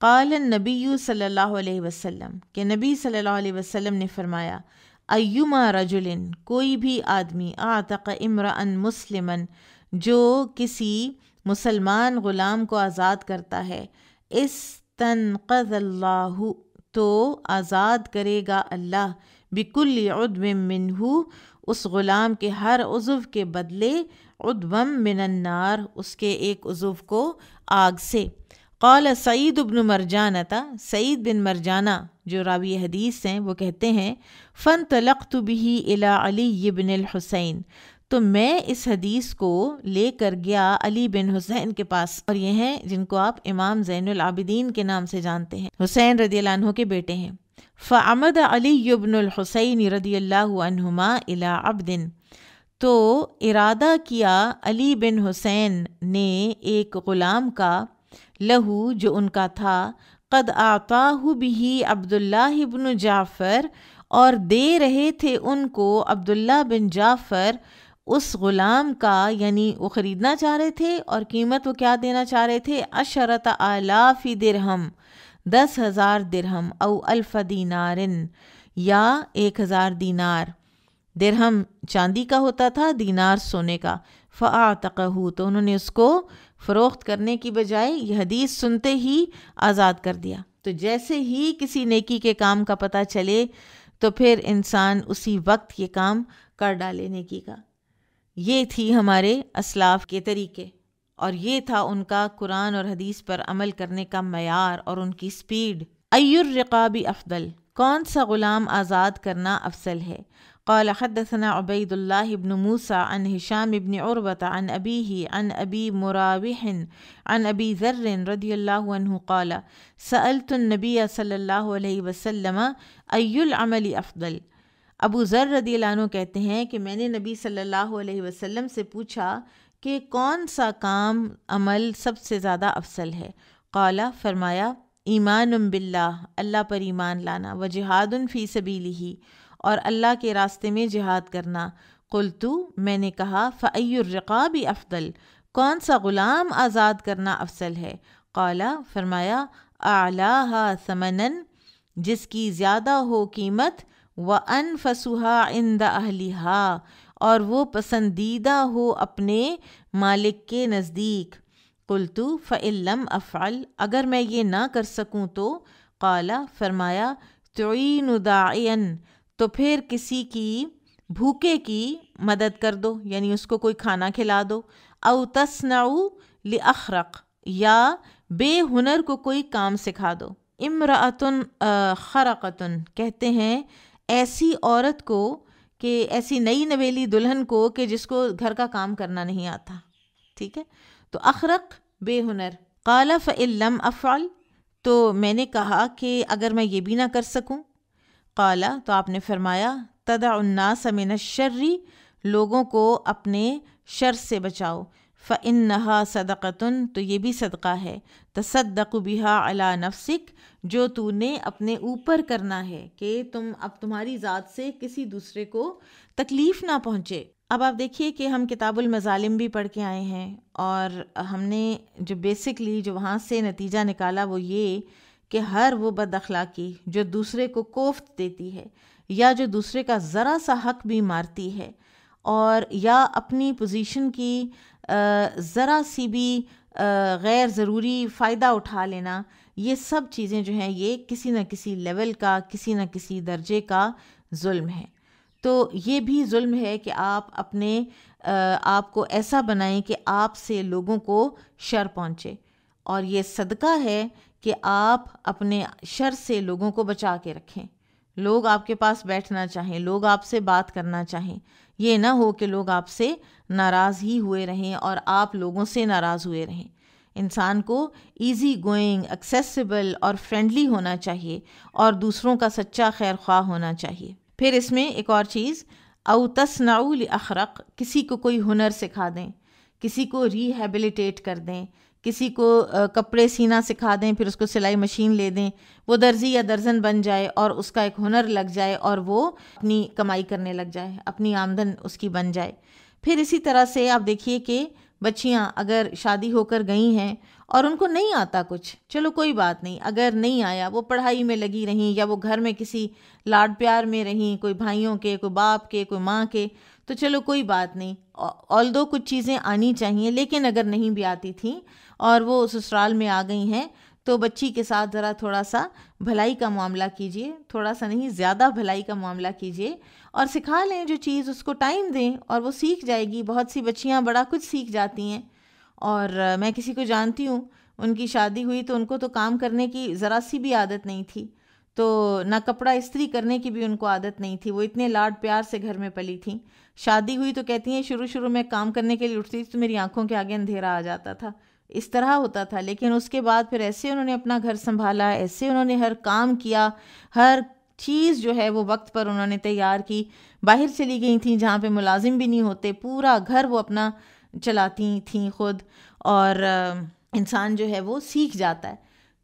قال النبی صلی اللہ علیہ وسلم، کہ نبی صلی اللہ علیہ وسلم نے فرمایا، ایما رجل، کوئی بھی آدمی، اعتق امرأ مسلما، جو کسی مسلمان غلام کو آزاد کرتا ہے، استنقذ اللہ، تو آزاد کرے گا اللہ، بکل عضو منہ، اس غلام کے ہر عضو کے بدلے، عضوا من النار، اس کے ایک عضو کو آگ سے۔ قال سعید بن مرجانہ، سعید بن مرجانہ جو راوی حدیث ہیں وہ کہتے ہیں، فانطلقت به الی علی بن الحسین، تو میں اس حدیث کو لے کر گیا علی بن حسین کے پاس، اور یہ ہیں جن کو آپ امام زین العابدین کے نام سے جانتے ہیں، حسین رضی اللہ عنہ کے بیٹے ہیں۔ فعمد علی بن الحسین رضی اللہ عنہما الی عبد، تو ارادہ کیا علی بن حسین نے ایک غلام کا، لہو جو ان کا تھا، قد اعطاہ بہ عبداللہ بن جعفر، اور دے رہے تھے ان کو عبداللہ بن جعفر اس غلام کا، یعنی وہ خریدنا چاہ رہے تھے اور قیمت وہ کیا دینا چاہ رہے تھے، 10,000 درہم، 10,000 درہم، او 1,000 دینار، یا 1,000 دینار، درہم چاندی کا ہوتا تھا، دینار سونے کا۔ فاعتقہ، تو انہوں نے اس کو فروخت کرنے کی بجائے یہ حدیث سنتے ہی آزاد کر دیا۔ تو جیسے ہی کسی نیکی کے کام کا پتہ چلے تو پھر انسان اسی وقت یہ کام کر ڈالے نیکی کا۔ یہ تھی ہمارے اسلاف کے طریقے، اور یہ تھا ان کا قرآن اور حدیث پر عمل کرنے کا معیار اور ان کی سپیڈ۔ ای الرقاب افضل، کون سا غلام آزاد کرنا افضل ہے؟ قال حدثنا عبید اللہ بن موسیٰ عن ہشام بن عروۃ عن ابیہ عن ابی مراوح عن ابی ذر رضی اللہ عنہ قال سألت النبی صلی اللہ علیہ وسلم ای العمل افضل۔ ابو ذر رضی اللہ عنہ کہتے ہیں کہ میں نے نبی صلی اللہ علیہ وسلم سے پوچھا کہ کون سا کام عمل سب سے زیادہ افضل ہے؟ قال، فرمایا، ایمان باللہ، اللہ پر ایمان لانا، و جہاد فی سبیلہ، اور اللہ کے راستے میں جہاد کرنا۔ قلت، میں نے کہا، فأی الرقاب افضل، کون سا غلام آزاد کرنا افضل ہے؟ قال، فرمایا، اعلاھا ثمنا، جس کی زیادہ ہو قیمت، وانفسھا عند اہلھا، اور وہ پسندیدہ ہو اپنے مالک کے نزدیک۔ قلت فإن لم افعل، اگر میں یہ نہ کر سکوں تو؟ قال، فرمایا، تعین داعیا، تو پھر کسی کی بھوکے کی مدد کر دو، یعنی اس کو کوئی کھانا کھلا دو، او تصنع لأخرق، یا بے ہنر کو کوئی کام سکھا دو۔ امرأۃ خرقۃ، کہتے ہیں ایسی عورت کو، کہ ایسی نئی نویلی دلہن کو کہ جس کو گھر کا کام کرنا نہیں آتا، ٹھیک ہے، تو اخرق بے ہنر۔ قال فإن لم افعل، تو میں نے کہا کہ اگر میں یہ بھی نہ کر سکوں؟ قال، تو آپ نے فرمایا، تدع الناس من الشر، لوگوں کو اپنے شر سے بچاؤ، فإنها صدقۃ، تو یہ بھی صدقہ ہے، تصدق بها علی نفسک، جو تو نے اپنے اوپر کرنا ہے، کہ اب تمہاری ذات سے کسی دوسرے کو تکلیف نہ پہنچے۔ اب آپ دیکھیے کہ ہم کتاب المظالم بھی پڑھ کے آئے ہیں، اور ہم نے جو بیسکلی جو وہاں سے نتیجہ نکالا وہ یہ کہ ہر وہ بد اخلاقی جو دوسرے کو کوفت دیتی ہے، یا جو دوسرے کا ذرا سا حق بھی مارتی ہے، اور یا اپنی پوزیشن کی ذرا سی بھی غیر ضروری فائدہ اٹھا لینا، یہ سب چیزیں جو ہیں یہ کسی نہ کسی لیول کا، کسی نہ کسی درجے کا ظلم ہے۔ تو یہ بھی ظلم ہے کہ آپ اپنے آپ کو ایسا بنائیں کہ آپ سے لوگوں کو شر پہنچے، اور یہ صدقہ ہے کہ آپ اپنے شر سے لوگوں کو بچا کے رکھیں۔ لوگ آپ کے پاس بیٹھنا چاہیں، لوگ آپ سے بات کرنا چاہیں، یہ نہ ہو کہ لوگ آپ سے ناراض ہی ہوئے رہیں اور آپ لوگوں سے ناراض ہوئے رہیں۔ انسان کو ایزی گوئنگ، ایکسیسیبل اور فرینڈلی ہونا چاہیے، اور دوسروں کا سچا خیر خواہ ہونا چاہیے۔ پھر اس میں ایک اور چیز، او تصنع لأخرق، کسی کو کوئی ہنر سکھا دیں، کسی کو ریہیبلیٹیٹ کر دیں، کسی کو کپڑے سینا سکھا دیں، پھر اس کو سلائی مشین لے دیں، وہ درزی یا درزن بن جائے اور اس کا ایک ہنر لگ جائے، اور وہ اپنی کمائی کرنے لگ جائے، اپنی آمدن اس کی بن جائے۔ پھر اسی طرح سے آپ دیکھیے کہ بچیاں اگر شادی ہو کر گئی ہیں اور ان کو نہیں آتا کچھ، چلو کوئی بات نہیں، اگر نہیں آیا، وہ پڑھائی میں لگی رہیں، یا وہ گھر میں کسی لاڈ پیار میں رہیں، کوئی بھائیوں کے، کوئی باپ کے، کوئی ماں کے، تو چلو کوئی بات نہیں، آلدو کچھ چیزیں آنی چاہیے، لیکن اگر نہیں بھی آتی تھیں اور وہ سسرال میں آ گئی ہیں، تو بچی کے ساتھ ذرا تھوڑا سا بھلائی کا معاملہ کیجیے، تھوڑا سا نہیں زیادہ بھلائی کا معاملہ کیجیے، اور سکھا لیں جو چیز، اس کو ٹائم دیں اور وہ سیکھ جائے گی۔ بہت سی بچیاں بڑا کچھ سیکھ جاتی ہیں، اور میں کسی کو جانتی ہوں، ان کی شادی ہوئی تو ان کو تو کام کرنے کی ذرا سی بھی عادت نہیں تھی، تو نہ کپڑا استری کرنے کی بھی ان کو عادت نہیں تھی، وہ اتنے لاڈ پیار سے گھر میں پلی تھیں۔ شادی ہوئی تو کہتی ہیں شروع میں کام کرنے کے لیے اٹھتی تھی تو میری آنکھوں کے آگے اندھیرا آ جاتا تھا، اس طرح ہوتا تھا، لیکن اس کے بعد پھر ایسے انہوں نے اپنا گھر سنبھالا، ایسے انہوں نے ہر کام کیا، ہر چیز جو ہے وہ وقت پر انہوں نے تیار کی۔ باہر چلی گئی تھیں جہاں پہ ملازم بھی نہیں ہوتے، پورا گھر وہ اپنا چلاتی تھیں خود، اور انسان جو ہے وہ سیکھ جاتا ہے۔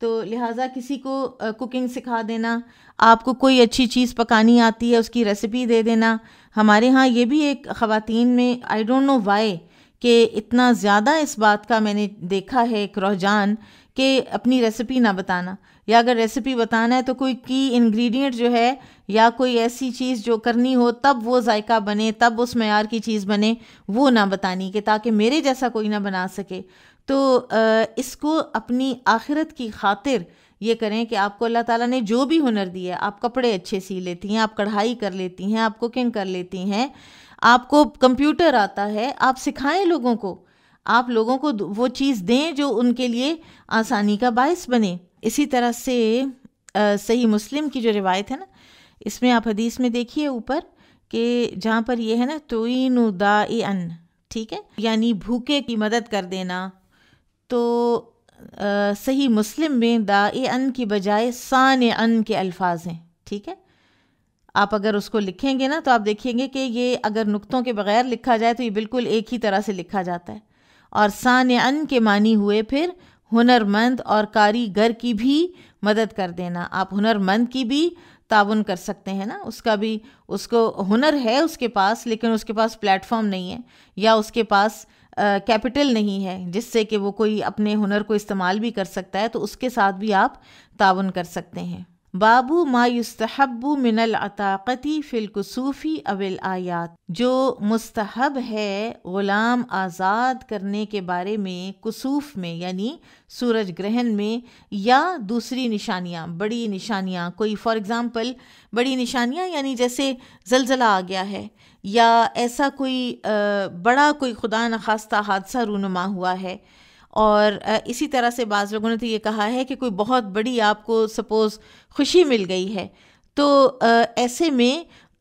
تو لہٰذا کسی کو کوکنگ سکھا دینا، آپ کو کوئی اچھی چیز پکانی آتی ہے اس کی ریسیپی دے دینا۔ ہمارے ہاں یہ بھی ایک خواتین میں آئی ڈونٹ نو وائی کہ اتنا زیادہ اس بات کا میں نے دیکھا ہے ایک رجحان کہ اپنی ریسیپی نہ بتانا، یا اگر ریسیپی بتانا ہے تو کوئی کی انگریڈینٹ جو ہے یا کوئی ایسی چیز جو کرنی ہو تب وہ ذائقہ بنے، تب اس معیار کی چیز بنے، وہ نہ بتانی، کہ تاکہ میرے جیسا کوئی نہ بنا سکے۔ تو اس کو اپنی آخرت کی خاطر یہ کریں کہ آپ کو اللہ تعالیٰ نے جو بھی ہنر دیا ہے، آپ کپڑے اچھے سی لیتی ہیں، آپ کڑھائی کر لیتی ہیں، آپ کوکنگ کر لیتی ہیں، آپ کو کمپیوٹر آتا ہے، آپ سکھائیں لوگوں کو، آپ لوگوں کو وہ چیز دیں جو ان کے لیے آسانی کا باعث بنے۔ اسی طرح سے صحیح مسلم کی جو روایت ہے نا، اس میں آپ حدیث میں دیکھیے اوپر کہ جہاں پر یہ ہے نا تعین داعیًا، ٹھیک ہے، یعنی بھوکے کی مدد کر دینا، تو صحیح مسلم میں داعیًا کی بجائے صانعاً کے الفاظ ہیں، ٹھیک ہے۔ آپ اگر اس کو لکھیں گے نا تو آپ دیکھیں گے کہ یہ اگر نقطوں کے بغیر لکھا جائے تو یہ بالکل ایک ہی طرح سے لکھا جاتا ہے، اور صانعاً کے معنی ہوئے پھر ہنرمند اور کاریگر کی بھی مدد کر دینا۔ آپ ہنرمند کی بھی تعاون کر سکتے ہیں نا، اس کا بھی، اس کو ہنر ہے اس کے پاس لیکن اس کے پاس پلیٹ فارم نہیں ہے، یا اس کے پاس کیپٹل نہیں ہے جس سے کہ وہ کوئی اپنے ہنر کو استعمال بھی کر سکتا ہے، تو اس کے ساتھ بھی آپ تعاون کر سکتے ہیں۔ بابو ما یستحب من العتاقتی فی الکسوفی او الآیات، جو مستحب ہے غلام آزاد کرنے کے بارے میں کسوف میں، یعنی سورج گرہن میں، یا دوسری نشانیاں، بڑی نشانیاں، کوئی فار ایگزامپل بڑی نشانیاں یعنی جیسے زلزلہ آ گیا ہے، یا ایسا کوئی بڑا کوئی خدا نخواستہ حادثہ رونما ہوا ہے، اور اسی طرح سے بعض لوگوں نے تو یہ کہا ہے کہ کوئی بہت بڑی آپ کو سپوز خوشی مل گئی ہے، تو ایسے میں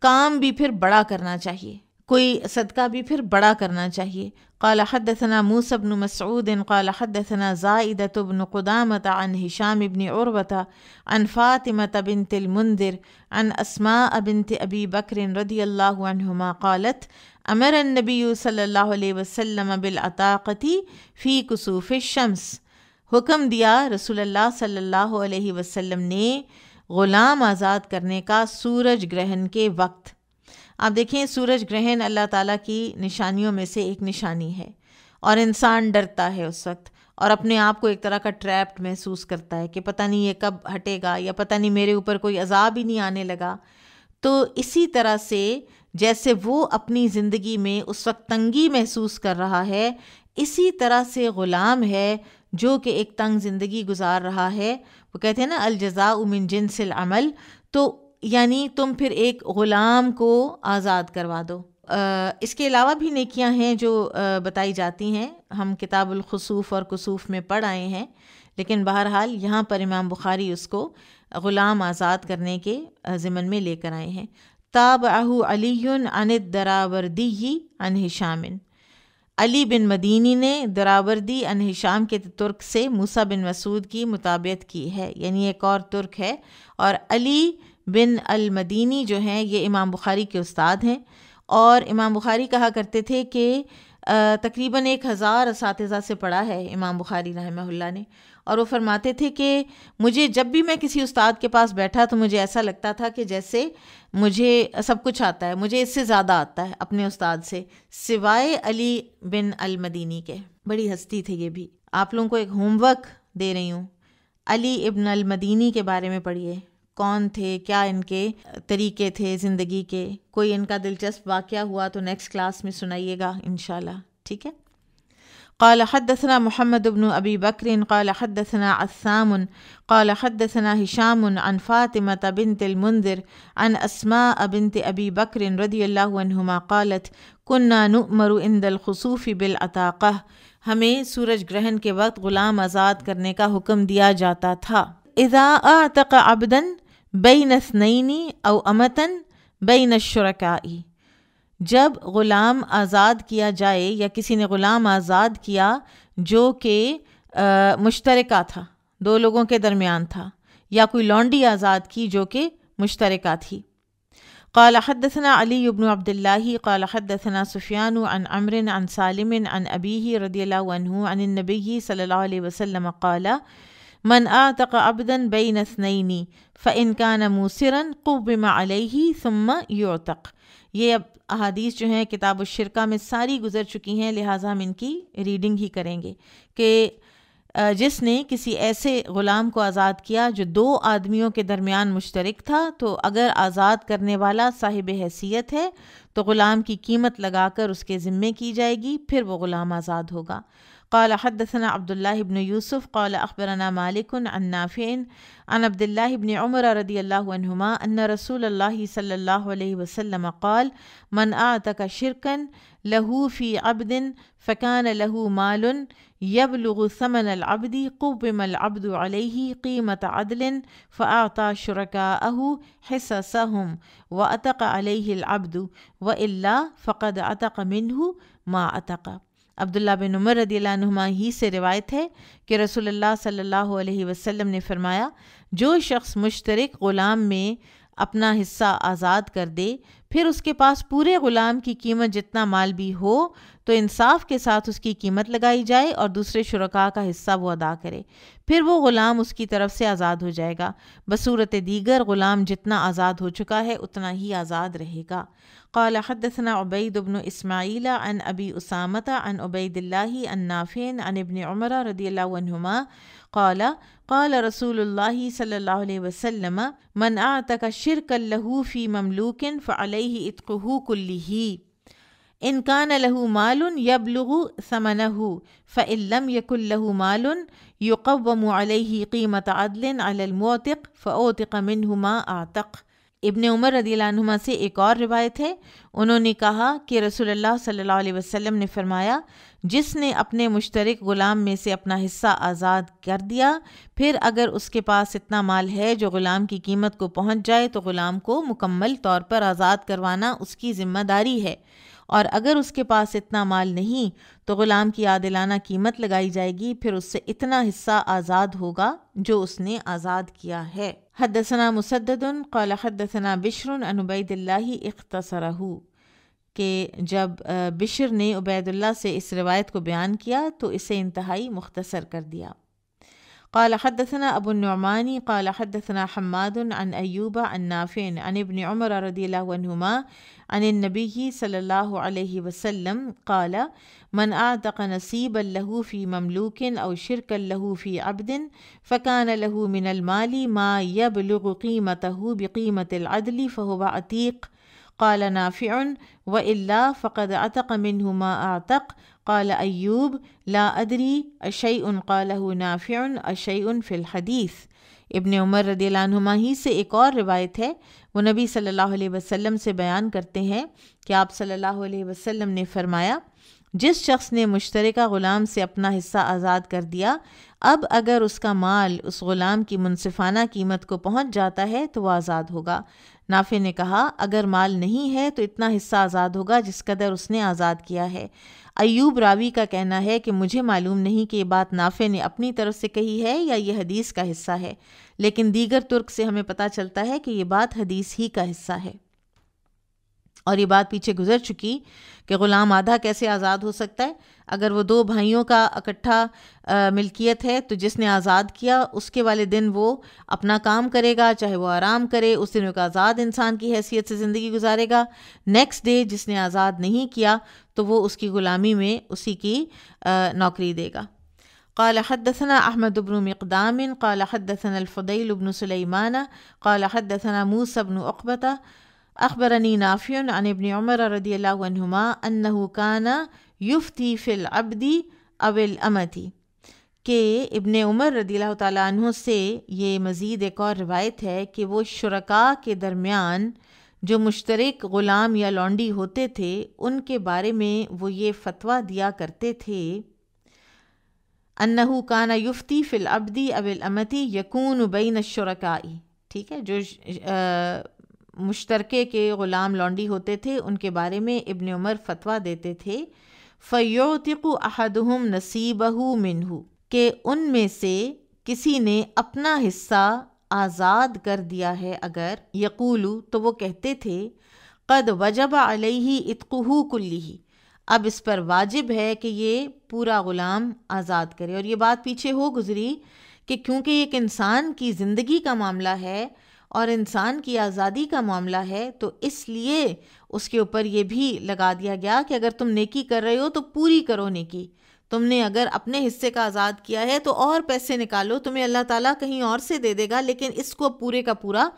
کام بھی پھر بڑا کرنا چاہیے، کوئی صدقہ بھی پھر بڑا کرنا چاہیے۔ قال حدثنا موسى بن مسعود قال حدثنا زائدة بن قدامة عن هشام بن عروة عن فاطمة بنت المنذر عن أسماء بنت أبي بكر رضي الله عنهما قالت امر النبی صلی اللہ علیہ وسلم بالعتاقة فی کسوف الشمس، حکم دیا رسول اللہ صلی اللہ علیہ وسلم نے غلام آزاد کرنے کا سورج گرہن کے وقت۔ آپ دیکھیں سورج گرہن اللہ تعالیٰ کی نشانیوں میں سے ایک نشانی ہے، اور انسان ڈرتا ہے اس وقت اور اپنے آپ کو ایک طرح کا ٹریپڈ محسوس کرتا ہے کہ پتہ نہیں یہ کب ہٹے گا، یا پتہ نہیں میرے اوپر کوئی عذاب ہی نہیں آنے لگا۔ تو اسی طرح سے جیسے وہ اپنی زندگی میں اس وقت تنگی محسوس کر رہا ہے، اسی طرح سے غلام ہے جو کہ ایک تنگ زندگی گزار رہا ہے۔ وہ کہتے ہیں نا الجزاء من جنس العمل، تو یعنی تم پھر ایک غلام کو آزاد کروا دو۔ اس کے علاوہ بھی نیکیاں ہیں جو بتائی جاتی ہیں، ہم کتاب الخسوف اور کسوف میں پڑھ آئے ہیں، لیکن بہرحال یہاں پر امام بخاری اس کو غلام آزاد کرنے کے ضمن میں لے کر آئے ہیں۔ تابعہ علی عن الدراوردی عن ہشام، علی بن مدینی نے دراوردی عن ہشام کے ترک سے موسیٰ بن مسعود کی مطابعت کی ہے، یعنی ایک اور ترک ہے، اور علی بن المدینی جو ہیں یہ امام بخاری کے استاد ہیں، اور امام بخاری کہا کرتے تھے کہ تقریباً 1000 اساتذہ سے پڑھا ہے امام بخاری رحمہ اللہ نے، اور وہ فرماتے تھے کہ مجھے جب بھی میں کسی استاد کے پاس بیٹھا تو مجھے ایسا لگتا تھا کہ جیسے مجھے سب کچھ آتا ہے، مجھے اس سے زیادہ آتا ہے اپنے استاد سے، سوائے علی بن المدینی کے۔ بڑی ہستی تھے یہ بھی۔ آپ لوگوں کو ایک ہوم ورک دے رہی ہوں، علی ابن المدینی کے بارے میں پڑھیے، کون تھے، کیا ان کے طریقے تھے زندگی کے، کوئی ان کا دلچسپ واقعہ ہوا تو نیکسٹ کلاس میں سنائیے گا انشاءاللہ، ٹھیک ہے۔ قال حدثنا محمد بن ابی بکر قال حدثنا عثام قال حدثنا ہشام عن فاطمة بنت المنذر عن اسماء بنت ابی بکر رضی اللہ عنہما قالت كنا نؤمر عند الخسوف بالعتاقہ، ہمیں سورج گرہن کے وقت غلام آزاد کرنے کا حکم دیا جاتا تھا۔ اذا اعتق عبدا بین اثنین او امتا بین الشرکاء، جب غلام آزاد کیا جائے یا کسی نے غلام آزاد کیا جو کہ مشترکہ تھا، دو لوگوں کے درمیان تھا، یا کوئی لونڈی آزاد کی جو کہ مشترکہ تھی۔ قال حدثنا علی بن عبد اللہ قال حدثنا سفیان عن عمرو عن سالم عن ابیہ رضی اللہ عنہ عن النبی صلی اللہ علیہ وسلم قال من اعتق عبدا بین اثنین فإن كان موسرا قوم علیہ ثم یعتق۔ یہ اب احادیث جو ہیں کتاب الشرکہ میں ساری گزر چکی ہیں، لہٰذا ہم ان کی ریڈنگ ہی کریں گے کہ جس نے کسی ایسے غلام کو آزاد کیا جو دو آدمیوں کے درمیان مشترک تھا، تو اگر آزاد کرنے والا صاحب حیثیت ہے تو غلام کی قیمت لگا کر اس کے ذمے کی جائے گی، پھر وہ غلام آزاد ہوگا۔ قال حدثنا عبد الله بن يوسف قال أخبرنا مالك عن نافع عن عبد الله بن عمر رضي الله عنهما أن رسول الله صلى الله عليه وسلم قال من أعتق شركا له في عبد فكان له مال يبلغ ثمن العبد قوم العبد عليه قيمة عدل فأعطى شركاءه حصصهم وأتق عليه العبد وإلا فقد أتق منه ما أتق۔ عبداللہ بن عمر رضی اللہ عنہما ہی سے روایت ہے کہ رسول اللہ صلی اللہ علیہ وسلم نے فرمایا، جو شخص مشترک غلام میں اپنا حصہ آزاد کر دے، پھر اس کے پاس پورے غلام کی قیمت جتنا مال بھی ہو تو انصاف کے ساتھ اس کی قیمت لگائی جائے اور دوسرے شرکاء کا حصہ وہ ادا کرے، پھر وہ غلام اس کی طرف سے آزاد ہو جائے گا۔ بصورت دیگر غلام جتنا آزاد ہو چکا ہے اتنا ہی آزاد رہے گا۔ قال حدثنا عبید بن اسماعیل عن ابی اسامۃ عن عبید اللہ عن نافع عن ابن عمر رضی اللہ عنہما قال قال رسول اللہ صلی اللہ علیہ وسلم من اعتق شرکا له فی مملوک فعلیہ اتقہ کلہ ان کان له مال یبلغ ثمنہ فإن لم یکن له مال یقوم علیہ قیمۃ عدل علی المعتق فأعتق منہ ما اعتق۔ ابن عمر رضی اللہ عنہما سے ایک اور روایت ہے، انہوں نے کہا کہ رسول اللہ صلی اللہ علیہ وسلم نے فرمایا، جس نے اپنے مشترک غلام میں سے اپنا حصہ آزاد کر دیا، پھر اگر اس کے پاس اتنا مال ہے جو غلام کی قیمت کو پہنچ جائے تو غلام کو مکمل طور پر آزاد کروانا اس کی ذمہ داری ہے، اور اگر اس کے پاس اتنا مال نہیں تو غلام کی عادلانہ قیمت لگائی جائے گی، پھر اس سے اتنا حصہ آزاد ہوگا جو اس نے آزاد کیا ہے۔ حدثنا مسدد قال حدثنا بشر عن عبید اللہ اختصرہ، کہ جب بشر نے عبید اللہ سے اس روایت کو بیان کیا تو اسے انتہائی مختصر کر دیا۔ قال حدثنا ابو النعمان قال حدثنا حماد عن ایوب عن نافع عن ابن عمر رضی اللہ عنہما عن النبی صلی اللہ علیہ وسلم قال من اعتق نصیبا له فی مملوک او شرکا له فی عبد فکان له من المال ما یبلغ قیمته بقیمت العدل فهو عتیق۔ قال نافع وإلا فقد عتق منه ما اعتق۔ قال ایوب لا ادری اشیء قاله نافع اشیء فی الحدیث۔ ابن عمر رضی اللہ عنہما ہی سے ایک اور روایت ہے، وہ نبی صلی اللہ علیہ وسلم سے بیان کرتے ہیں کہ آپ صلی اللہ علیہ وسلم نے فرمایا، جس شخص نے مشترکہ غلام سے اپنا حصہ آزاد کر دیا، اب اگر اس کا مال اس غلام کی منصفانہ قیمت کو پہنچ جاتا ہے تو وہ آزاد ہوگا۔ نافع نے کہا، اگر مال نہیں ہے تو اتنا حصہ آزاد ہوگا جس قدر اس نے آزاد کیا ہے۔ ایوب راوی کا کہنا ہے کہ مجھے معلوم نہیں کہ یہ بات نافع نے اپنی طرف سے کہی ہے یا یہ حدیث کا حصہ ہے، لیکن دیگر طرق سے ہمیں پتہ چلتا ہے کہ یہ بات حدیث ہی کا حصہ ہے۔ اور یہ بات پیچھے گزر چکی کہ غلام آدھا کیسے آزاد ہو سکتا ہے؟ اگر وہ دو بھائیوں کا اکٹھا ملکیت ہے تو جس نے آزاد کیا اس کے والے دن وہ اپنا کام کرے گا، چاہے وہ آرام کرے، اس دن ایک آزاد انسان کی حیثیت سے زندگی گزارے گا۔ نیکسٹ ڈے جس نے آزاد نہیں کیا تو وہ اس کی غلامی میں اسی کی نوکری دے گا۔ قال حدثنا احمد بن مقدام قال حدثنا الفضيل بن سليمان قال حدثنا موسى بن عقبة اخبرني نافع عن ابن عمر رضی اللہ عنہما انه كان يفتي في العبد او الامة، کہ ابن عمر رضی اللہ تعالیٰ عنہ سے یہ مزید ایک اور روایت ہے کہ وہ شرکاء کے درمیان جو مشترک غلام یا لونڈی ہوتے تھے ان کے بارے میں وہ یہ فتویٰ دیا کرتے تھے، انه كان يفتي في العبد او الامة يكون بين الشركاء، ٹھیک ہے، جو مشترکے کے غلام لونڈی ہوتے تھے ان کے بارے میں ابن عمر فتویٰ دیتے تھے، فَيُعْتِقُ أَحَدُهُمْ نَصِيبَهُ مِنْهُ، کہ ان میں سے کسی نے اپنا حصہ آزاد کر دیا ہے، اگر یقول تو وہ کہتے تھے قد وجب علیہ اتقہ کلہ، اب اس پر واجب ہے کہ یہ پورا غلام آزاد کرے۔ اور یہ بات پیچھے ہو گزری کہ کیونکہ ایک انسان کی زندگی کا معاملہ ہے اور انسان کی آزادی کا معاملہ ہے تو اس لیے اس کے اوپر یہ بھی لگا دیا گیا کہ اگر تم نیکی کر رہے ہو تو پوری کرو نیکی، تم نے اگر اپنے حصے کا آزاد کیا ہے تو اور پیسے نکالو، تمہیں اللہ تعالیٰ کہیں اور سے دے دے گا، لیکن اس کو پورے کا پورا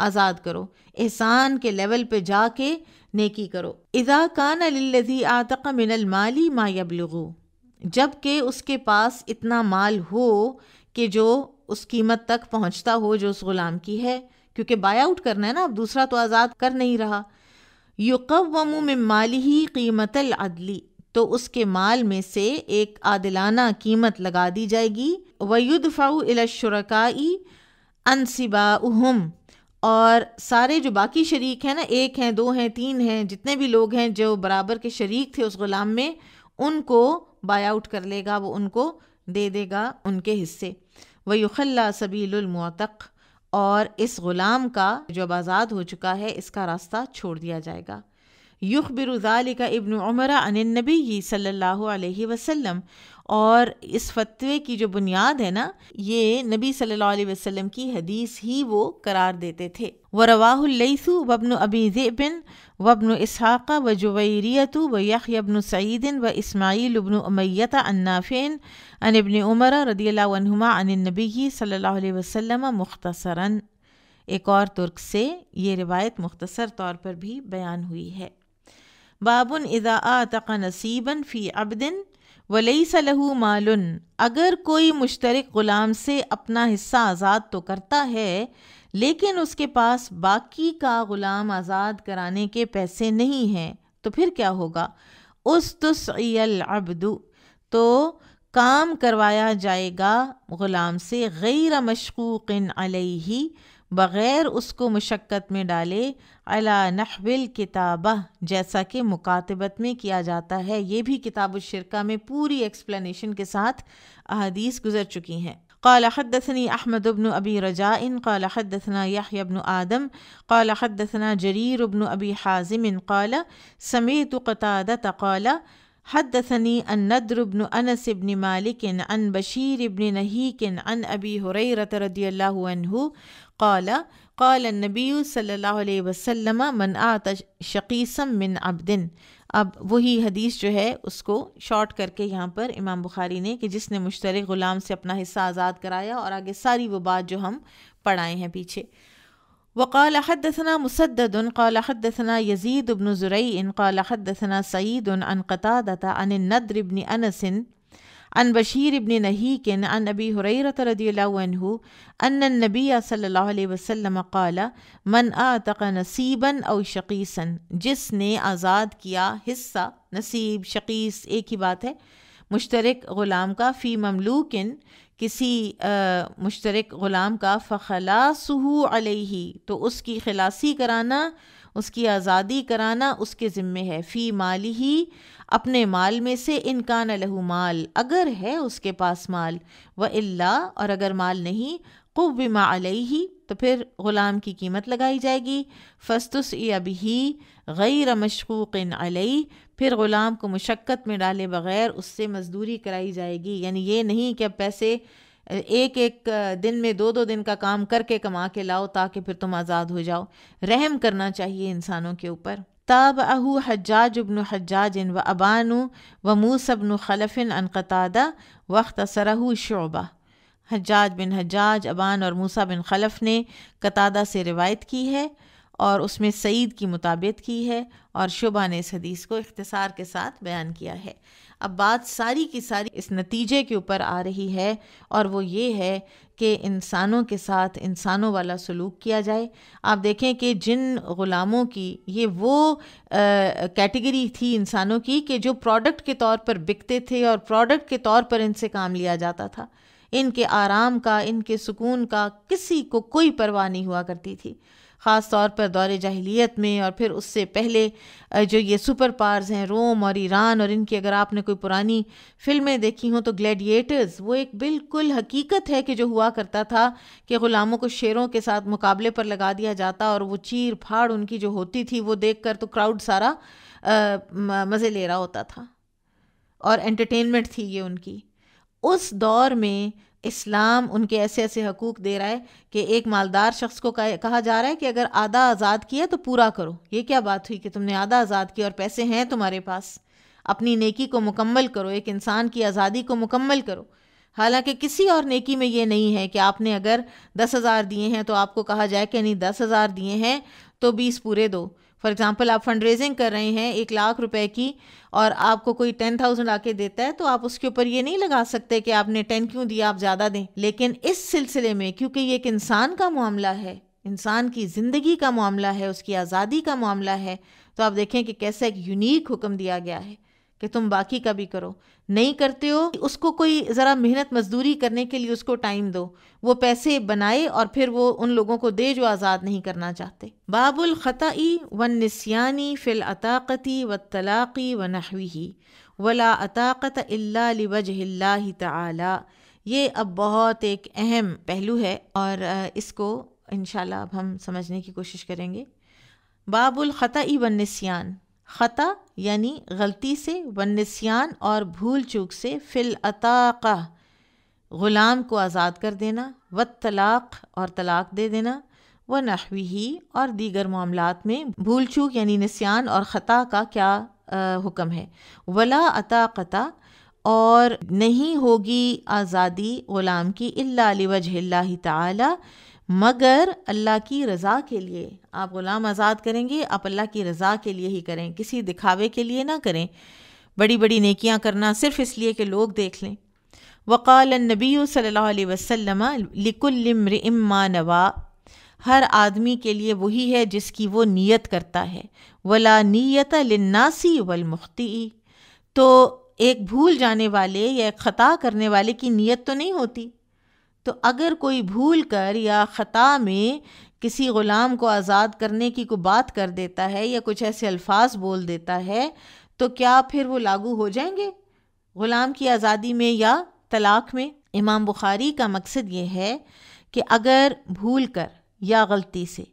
آزاد کرو، احسان کے لیول پہ جا کے نیکی کرو۔ اذا کان للذی اعتق من المال ما یبلغ، جب کہ اس کے پاس اتنا مال ہو کہ جو اس قیمت تک پہنچتا ہو جو اس غلام کی ہے، کیونکہ بائی آؤٹ کرنا ہے نا، اب دوسرا تو آزاد کر نہیں رہا۔ یقوم من مالہ قیمت العدل، تو اس کے مال میں سے ایک عادلانہ قیمت لگا دی جائے گی۔ وَيُدْفَعُ إِلَى الشُّرَكَاءِ أَنْصِبَاؤُهُمْ، اور سارے جو باقی شریک ہیں نا، ایک ہیں، دو ہیں، تین ہیں، جتنے بھی لوگ ہیں جو برابر کے شریک تھے اس غلام میں، ان کو بائی آؤٹ کر لے گا، وہ ان کو دے دے گا ان کے حصے۔ وَيُخَلَّى سَبِيلُ الْمُعْتَقِ، اور اس غلام کا جو اب آزاد ہو چکا ہے اس کا راستہ چھوڑ دیا جائے گا۔ یخبر ذالک ابن عمر عن النبی صلی اللہ علیہ وسلم، اور اس فتوے کی جو بنیاد ہے نا، یہ نبی صلی اللہ علیہ وسلم کی حدیث ہی وہ قرار دیتے تھے۔ وَرَوَاهُ اللَّيْثُ وَابْنُ أَبِي ذِئْبٍ وَابْنُ إِسْحَاقَ وَجُوَيْرِيَّةُ وَيَحْيَى بْنُ سَعِيدٍ وَإِسْمَاعِيلُ بْنُ أُمَيَّةَ عن نافع عن ابن عمر رضی اللہ عنہما عن النبی صلی اللہ علیہ وسلم مختصراً۔ ایک اور ترک سے یہ روایت مختصر طور پر بھی بیان ہوئی ہے۔ باب اذا اعتق نصیبا فی عبد ولیس له مال، اگر کوئی مشترک غلام سے اپنا حصہ آزاد تو کرتا ہے لیکن اس کے پاس باقی کا غلام آزاد کرانے کے پیسے نہیں ہیں تو پھر کیا ہوگا؟ استسعی العبد، تو کام کروایا جائے گا غلام سے، غیر مشقوق علیہ، بغیر اس کو مشقت میں ڈالے، علی نحو الکتابہ، جیسا کہ مکاتبت میں کیا جاتا ہے۔ یہ بھی کتاب الشرکہ میں پوری ایکسپلینیشن کے ساتھ احادیث گزر چکی ہیں۔ قال حدثني احمد بن ابی رجاء قال حدثنا يحيى بن آدم قال حدثنا جرير بن ابی حازم قال سمعت قتادة قال حدثني النضر بن انس بن مالك عن بشير بن نهيك عن ابي هريرة رضي الله عنه قال قال النبی صلی اللہ علیہ وسلم من اعطى شقیصا من عبد۔ اب وہی حدیث جو ہے اس کو شارٹ کر کے یہاں پر امام بخاری نے کہ جس نے مشترک غلام سے اپنا حصہ آزاد کرایا، اور آگے ساری وہ بات جو ہم پڑھائے ہیں پیچھے۔ وقال حدثنا مسدد قال حدثنا يزيد بن زريع قال حدثنا سعيد عن قتادة عن النضر بن انس عن بشیر بن نہیک عن ابی ہریرہ رضی اللہ عنہ ان النبی صلی اللہ علیہ وسلم قال من اعتق نصیبا او شقیصا، جس نے آزاد کیا حصہ، نصیب شقیص ایک ہی بات ہے، مشترک غلام کا، فی مملوکن کسی مشترک غلام کا، فخلاصہ علیہ، تو اس کی خلاصی کرانا، اس کی آزادی کرانا اس کے ذمے ہے، فی مالہ، اپنے مال میں سے، ان کان لہ مال، اگر ہے اس کے پاس مال، والا، اور اگر مال نہیں، قوم علیہ، تو پھر غلام کی قیمت لگائی جائے گی، فاستسعی بہ غیر مشقوق علیہ، پھر غلام کو مشقت میں ڈالے بغیر اس سے مزدوری کرائی جائے گی۔ یعنی یہ نہیں کہ اب پیسے ایک ایک دن میں دو دو دن کا کام کر کے کما کے لاؤ تاکہ پھر تم آزاد ہو جاؤ، رحم کرنا چاہیے انسانوں کے اوپر۔ تابعہ حجاج بن حجاج و ابان و موسیٰ بن خلف عن قتادہ واختصرہ شعبہ، حجاج بن حجاج، ابان اور موسیٰ بن خلف نے قتادہ سے روایت کی ہے اور اس میں سعید کی مطابقت کی ہے، اور شعبہ نے اس حدیث کو اختصار کے ساتھ بیان کیا ہے۔ اب بات ساری کی ساری اس نتیجے کے اوپر آ رہی ہے، اور وہ یہ ہے کہ انسانوں کے ساتھ انسانوں والا سلوک کیا جائے۔ آپ دیکھیں کہ جن غلاموں کی یہ وہ کیٹیگری تھی انسانوں کی کہ جو پروڈکٹ کے طور پر بکتے تھے اور پروڈکٹ کے طور پر ان سے کام لیا جاتا تھا، ان کے آرام کا، ان کے سکون کا کسی کو کوئی پرواہ نہیں ہوا کرتی تھی، خاص طور پر دور جاہلیت میں، اور پھر اس سے پہلے جو یہ سپر پاورز ہیں روم اور ایران، اور ان کی اگر آپ نے کوئی پرانی فلمیں دیکھی ہوں تو گلیڈیٹرز، وہ ایک بالکل حقیقت ہے کہ جو ہوا کرتا تھا کہ غلاموں کو شیروں کے ساتھ مقابلے پر لگا دیا جاتا، اور وہ چیر پھاڑ ان کی جو ہوتی تھی وہ دیکھ کر تو کراؤڈ سارا مزے لے رہا ہوتا تھا، اور انٹرٹینمنٹ تھی یہ ان کی۔ اس دور میں اسلام ان کے ایسے ایسے حقوق دے رہا ہے کہ ایک مالدار شخص کو کہا جا رہا ہے کہ اگر آدھا آزاد کیا تو پورا کرو۔ یہ کیا بات ہوئی کہ تم نے آدھا آزاد کیا اور پیسے ہیں تمہارے پاس؟ اپنی نیکی کو مکمل کرو، ایک انسان کی آزادی کو مکمل کرو۔ حالانکہ کسی اور نیکی میں یہ نہیں ہے کہ آپ نے اگر 10,000 دیے ہیں تو آپ کو کہا جائے کہ نہیں 10,000 دیے ہیں تو 20 پورے دو، فار ایگزامپل آپ فنڈ ریزنگ کر رہے ہیں 1,00,000 روپے کی اور آپ کو کوئی 10,000 آ کے دیتا ہے تو آپ اس کے اوپر یہ نہیں لگا سکتے کہ آپ نے 10 کیوں دیا، آپ زیادہ دیں. لیکن اس سلسلے میں کیونکہ یہ ایک انسان کا معاملہ ہے، انسان کی زندگی کا معاملہ ہے، اس کی آزادی کا معاملہ ہے، تو آپ دیکھیں کہ کیسا ایک یونیک حکم دیا گیا ہے کہ تم باقی کا بھی کرو. نہیں کرتے ہو اس کو کوئی ذرا محنت مزدوری کرنے کے لیے اس کو ٹائم دو، وہ پیسے بنائے اور پھر وہ ان لوگوں کو دے جو آزاد نہیں کرنا چاہتے. باب الخطأ والنسیان فی العتاقۃ والطلاق ونحوہ ولا عتاقۃ الا لوجہ اللہ تعالی. یہ اب بہت ایک اہم پہلو ہے اور اس کو انشاءاللہ اب ہم سمجھنے کی کوشش کریں گے. باب الخطأ والنسیان، خطا یعنی غلطی سے، والنسیان اور بھول چوک سے، فی العتاقہ غلام کو آزاد کر دینا، والطلاق اور طلاق دے دینا، ونحوہ اور دیگر معاملات میں بھول چوک یعنی نسیان اور خطا کا کیا حکم ہے. ولا عتاقۃ اور نہیں ہوگی آزادی غلام کی، الا لوجہ اللہ تعالی مگر اللہ کی رضا کے لیے. آپ غلام آزاد کریں گے، آپ اللہ کی رضا کے لیے ہی کریں، کسی دکھاوے کے لیے نہ کریں، بڑی بڑی نیکیاں کرنا صرف اس لیے کہ لوگ دیکھ لیں. وقال النبی صلی اللہ علیہ وسلم لکل امرئ ما نویٰ، ہر آدمی کے لیے وہی ہے جس کی وہ نیت کرتا ہے. ولا نیت للناس والمخطئ، تو ایک بھول جانے والے یا ایک خطا کرنے والے کی نیت تو نہیں ہوتی. تو اگر کوئی بھول کر یا خطا میں کسی غلام کو آزاد کرنے کی کوئی بات کر دیتا ہے یا کچھ ایسے الفاظ بول دیتا ہے تو کیا پھر وہ لاگو ہو جائیں گے غلام کی آزادی میں یا طلاق میں؟ امام بخاری کا مقصد یہ ہے کہ اگر بھول کر یا غلطی سے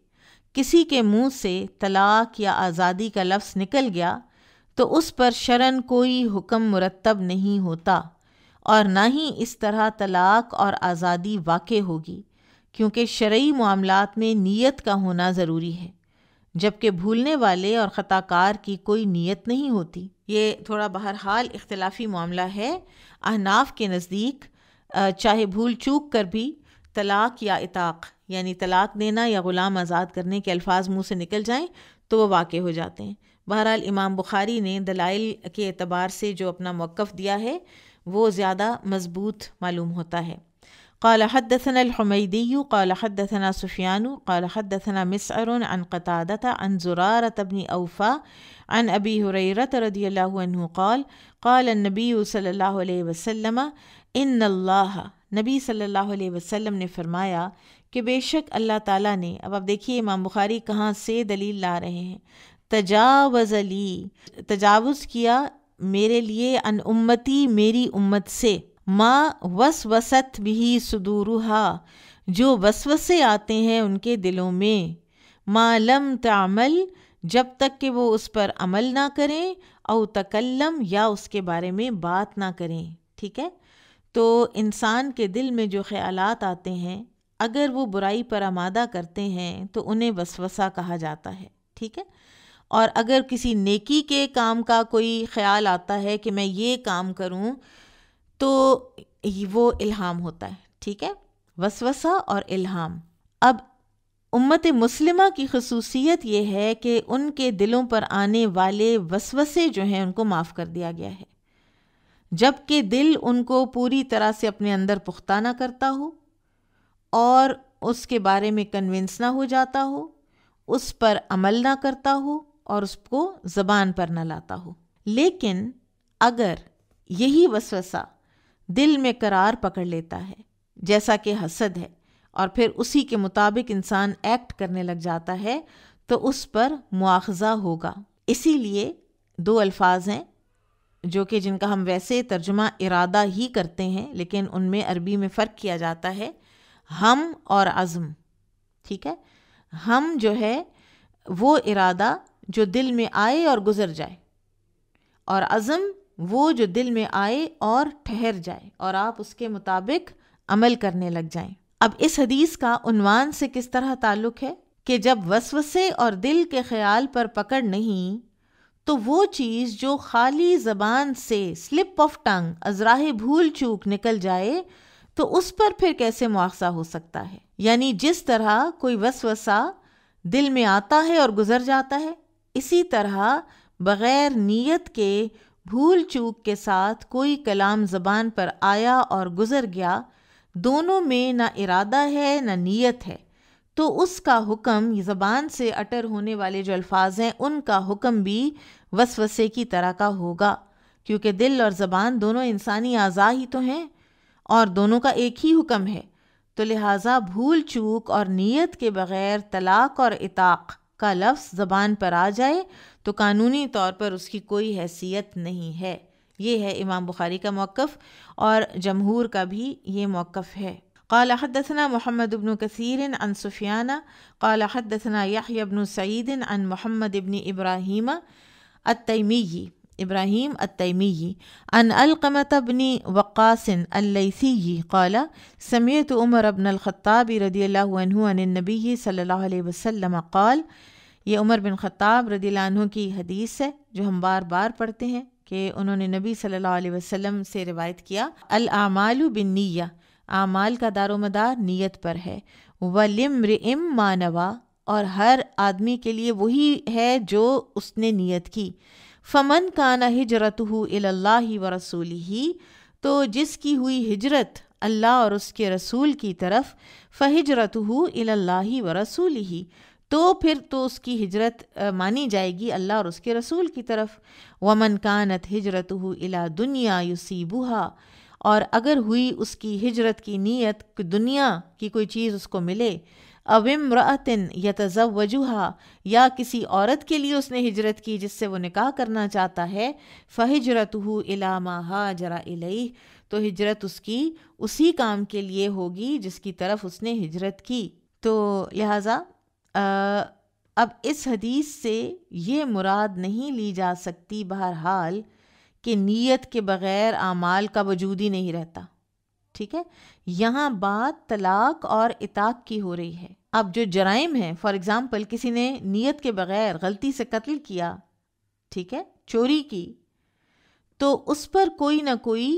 کسی کے منہ سے طلاق یا آزادی کا لفظ نکل گیا تو اس پر شرعاً کوئی حکم مرتب نہیں ہوتا اور نہ ہی اس طرح طلاق اور آزادی واقع ہوگی، کیونکہ شرعی معاملات میں نیت کا ہونا ضروری ہے، جبکہ بھولنے والے اور خطا کار کی کوئی نیت نہیں ہوتی. یہ تھوڑا بہرحال اختلافی معاملہ ہے. احناف کے نزدیک چاہے بھول چوک کر بھی طلاق یا عتاق یعنی طلاق دینا یا غلام آزاد کرنے کے الفاظ منہ سے نکل جائیں تو وہ واقع ہو جاتے ہیں. بہرحال امام بخاری نے دلائل کے اعتبار سے جو اپنا موقف دیا ہے وہ زیادہ مضبوط معلوم ہوتا ہے. قال حدثنا الحمیدی قال حدثنا سفیان قال حدثنا مسعر عن قتادة عن زرارة بن اوفا عن ابی ہریرة رضی اللہ عنہ قال قال النبی صلی اللہ علیہ وسلم ان اللہ، نبی صلی اللہ علیہ وسلم نے فرمایا کہ بے شک اللہ تعالیٰ نے، اب آپ دیکھیے امام بخاری کہاں سے دلیل لا رہے ہیں، تجاوز لی، تجاوز کیا میرے لیے، ان امتی میری امت سے، ما وسوست بھی صدورہا جو وسوسے آتے ہیں ان کے دلوں میں، ما لم تعمل جب تک کہ وہ اس پر عمل نہ کریں، او تکلم یا اس کے بارے میں بات نہ کریں. ٹھیک ہے، تو انسان کے دل میں جو خیالات آتے ہیں اگر وہ برائی پر آمادہ کرتے ہیں تو انہیں وسوسہ کہا جاتا ہے. ٹھیک ہے، اور اگر کسی نیکی کے کام کا کوئی خیال آتا ہے کہ میں یہ کام کروں تو وہ الہام ہوتا ہے. ٹھیک ہے، وسوسہ اور الہام. اب امت مسلمہ کی خصوصیت یہ ہے کہ ان کے دلوں پر آنے والے وسوسے جو ہیں ان کو معاف کر دیا گیا ہے، جب کہ دل ان کو پوری طرح سے اپنے اندر پختہ نہ کرتا ہو اور اس کے بارے میں کنونس نہ ہو جاتا ہو، اس پر عمل نہ کرتا ہو اور اس کو زبان پر نہ لاتا ہو. لیکن اگر یہی وسوسہ دل میں قرار پکڑ لیتا ہے جیسا کہ حسد ہے اور پھر اسی کے مطابق انسان ایکٹ کرنے لگ جاتا ہے تو اس پر مواخذہ ہوگا. اسی لیے دو الفاظ ہیں جو کہ جن کا ہم ویسے ترجمہ ارادہ ہی کرتے ہیں لیکن ان میں عربی میں فرق کیا جاتا ہے، ہم اور عزم. ٹھیک ہے، ہم جو ہے وہ ارادہ جو دل میں آئے اور گزر جائے، اور عزم وہ جو دل میں آئے اور ٹھہر جائے اور آپ اس کے مطابق عمل کرنے لگ جائیں. اب اس حدیث کا عنوان سے کس طرح تعلق ہے کہ جب وسوسے اور دل کے خیال پر پکڑ نہیں تو وہ چیز جو خالی زبان سے سلپ آف ٹنگ ازراہ بھول چوک نکل جائے تو اس پر پھر کیسے مواخذہ ہو سکتا ہے. یعنی جس طرح کوئی وسوسہ دل میں آتا ہے اور گزر جاتا ہے اسی طرح بغیر نیت کے بھول چوک کے ساتھ کوئی کلام زبان پر آیا اور گزر گیا، دونوں میں نہ ارادہ ہے نہ نیت ہے، تو اس کا حکم زبان سے اٹر ہونے والے جو الفاظ ہیں ان کا حکم بھی وسوسے کی طرح کا ہوگا، کیونکہ دل اور زبان دونوں انسانی اعضاء ہی تو ہیں اور دونوں کا ایک ہی حکم ہے۔ تو لہٰذا بھول چوک اور نیت کے بغیر طلاق اور عتاق کا لفظ زبان پر آ جائے تو قانونی طور پر اس کی کوئی حیثیت نہیں ہے۔ یہ ہے امام بخاری کا موقف، اور جمہور کا بھی یہ موقف ہے۔ قال حدثنا محمد بن كثير عن سفيان قال حدثنا يحيى بن سعيد عن محمد بن إبراهيم التيمي عن علقمة بن وقاص الليثي قال سمعت عمر بن الخطاب رضي الله عنه عن النبي صلى الله عليه وسلم قال، یہ عمر بن خطاب رضی اللہ عنہ کی حدیث ہے جو ہم بار بار پڑھتے ہیں کہ انہوں نے نبی صلی اللہ علیہ وسلم سے روایت کیا، الاعمال بالنیہ، اعمال کا دار و مدار نیت پر ہے، وَلِمْرِئٍ مَّا نَوَىٰ، اور ہر آدمی کے لیے وہی ہے جو اس نے نیت کی، فَمَنْ كَانَ هِجْرَتُهُ إِلَى اللَّهِ وَرَسُولِهِ، تو جس کی ہوئی ہجرت اللہ اور اس کے رسول کی طرف، فَهِجْرَتُهُ إِلَى اللَّهِ وَرَسُولِهِ، تو پھر تو اس کی ہجرت مانی جائے گی اللہ اور اس کے رسول کی طرف۔ وَمَنْ كَانَتْ هِجْرَتُهُ إِلَى دُنْيَا يُصِيبُهَا، اور اگر ہوئی اس کی ہجرت کی نیت کہ دنیا کی کوئی چیز اس کو ملے، أَوْ امْرَأَةٍ يَتَزَوَّجُهَا، یا کسی عورت کے لیے اس نے ہجرت کی جس سے وہ نکاح کرنا چاہتا ہے، فَهِجْرَتُهُ إِلَى مَا هَاجَرَ إِلَيْهِ، تو ہجرت اس کی اسی کام کے لیے ہوگی جس کی طرف اس نے ہجرت کی۔ تو لہٰذا اب اس حدیث سے یہ مراد نہیں لی جا سکتی بہرحال کہ نیت کے بغیر اعمال کا وجود ہی نہیں رہتا، ٹھیک ہے؟ یہاں بات طلاق اور عتاق کی ہو رہی ہے۔ اب جو جرائم ہیں، فار ایگزامپل کسی نے نیت کے بغیر غلطی سے قتل کیا، ٹھیک ہے، چوری کی، تو اس پر کوئی نہ کوئی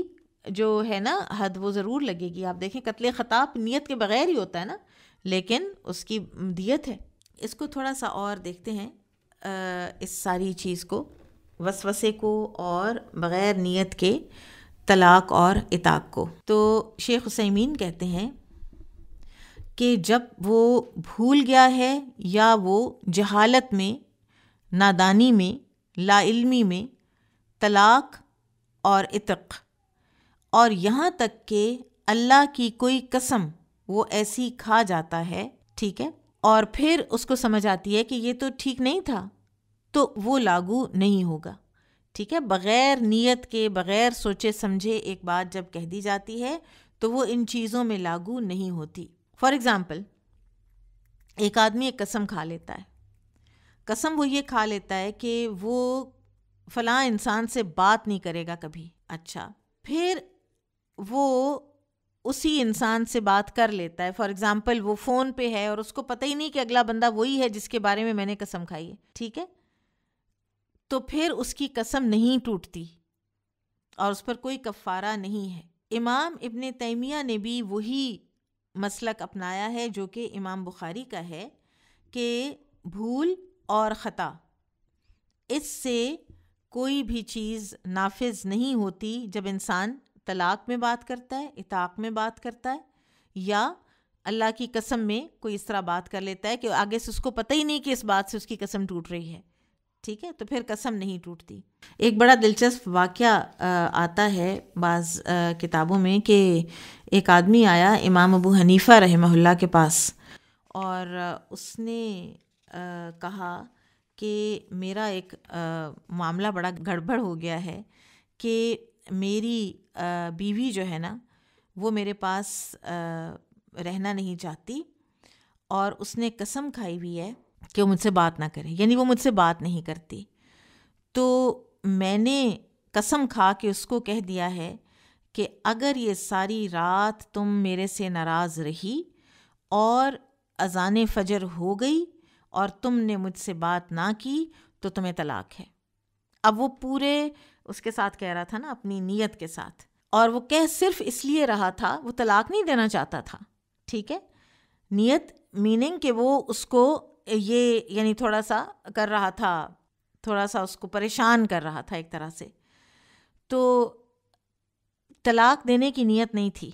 جو ہے نا حد وہ ضرور لگے گی۔ آپ دیکھیں قتل خطا نیت کے بغیر ہی ہوتا ہے نا، لیکن اس کی دیت ہے۔ اس کو تھوڑا سا اور دیکھتے ہیں، اس ساری چیز کو، وسوسے کو اور بغیر نیت کے طلاق اور عتاق کو۔ تو شیخ عثیمین کہتے ہیں کہ جب وہ بھول گیا ہے یا وہ جہالت میں، نادانی میں، لا علمی میں طلاق اور عتق، اور یہاں تک کہ اللہ کی کوئی قسم وہ ایسی کھا جاتا ہے، ٹھیک ہے، اور پھر اس کو سمجھ آتی ہے کہ یہ تو ٹھیک نہیں تھا، تو وہ لاگو نہیں ہوگا، ٹھیک ہے۔ بغیر نیت کے، بغیر سوچے سمجھے ایک بات جب کہہ دی جاتی ہے تو وہ ان چیزوں میں لاگو نہیں ہوتی۔ فار ایگزامپل ایک آدمی ایک قسم کھا لیتا ہے، قسم وہ یہ کھا لیتا ہے کہ وہ فلاں انسان سے بات نہیں کرے گا کبھی، اچھا، پھر وہ اسی انسان سے بات کر لیتا ہے، فار ایگزامپل وہ فون پہ ہے اور اس کو پتہ ہی نہیں کہ اگلا بندہ وہی ہے جس کے بارے میں نے قسم کھائی ہے، ٹھیک ہے، تو پھر اس کی قسم نہیں ٹوٹتی اور اس پر کوئی کفارہ نہیں ہے۔ امام ابن تیمیہ نے بھی وہی مسلک اپنایا ہے جو کہ امام بخاری کا ہے، کہ بھول اور خطا اس سے کوئی بھی چیز نافذ نہیں ہوتی جب انسان طلاق میں بات کرتا ہے، عتاق میں بات کرتا ہے، یا اللہ کی قسم میں کوئی اس طرح بات کر لیتا ہے کہ آگے سے اس کو پتہ ہی نہیں کہ اس بات سے اس کی قسم ٹوٹ رہی ہے، ٹھیک ہے، تو پھر قسم نہیں ٹوٹتی۔ ایک بڑا دلچسپ واقعہ آتا ہے بعض کتابوں میں کہ ایک آدمی آیا امام ابو حنیفہ رحمہ اللہ کے پاس، اور اس نے کہا کہ میرا ایک معاملہ بڑا گڑبڑ ہو گیا ہے کہ میری بیوی جو ہے نا وہ میرے پاس رہنا نہیں چاہتی، اور اس نے قسم کھائی ہوئی ہے کہ وہ مجھ سے بات نہ کرے، یعنی وہ مجھ سے بات نہیں کرتی۔ تو میں نے قسم کھا کے اس کو کہہ دیا ہے کہ اگر یہ ساری رات تم میرے سے ناراض رہی اور اذان فجر ہو گئی اور تم نے مجھ سے بات نہ کی تو تمہیں طلاق ہے۔ اب وہ پورے اس کے ساتھ کہہ رہا تھا نا، اپنی نیت کے ساتھ، اور وہ کہہ صرف اس لیے رہا تھا، وہ طلاق نہیں دینا چاہتا تھا، ٹھیک ہے، نیت میننگ کہ وہ اس کو یہ یعنی تھوڑا سا کر رہا تھا تھوڑا سا اس کو پریشان کر رہا تھا ایک طرح سے. تو طلاق دینے کی نیت نہیں تھی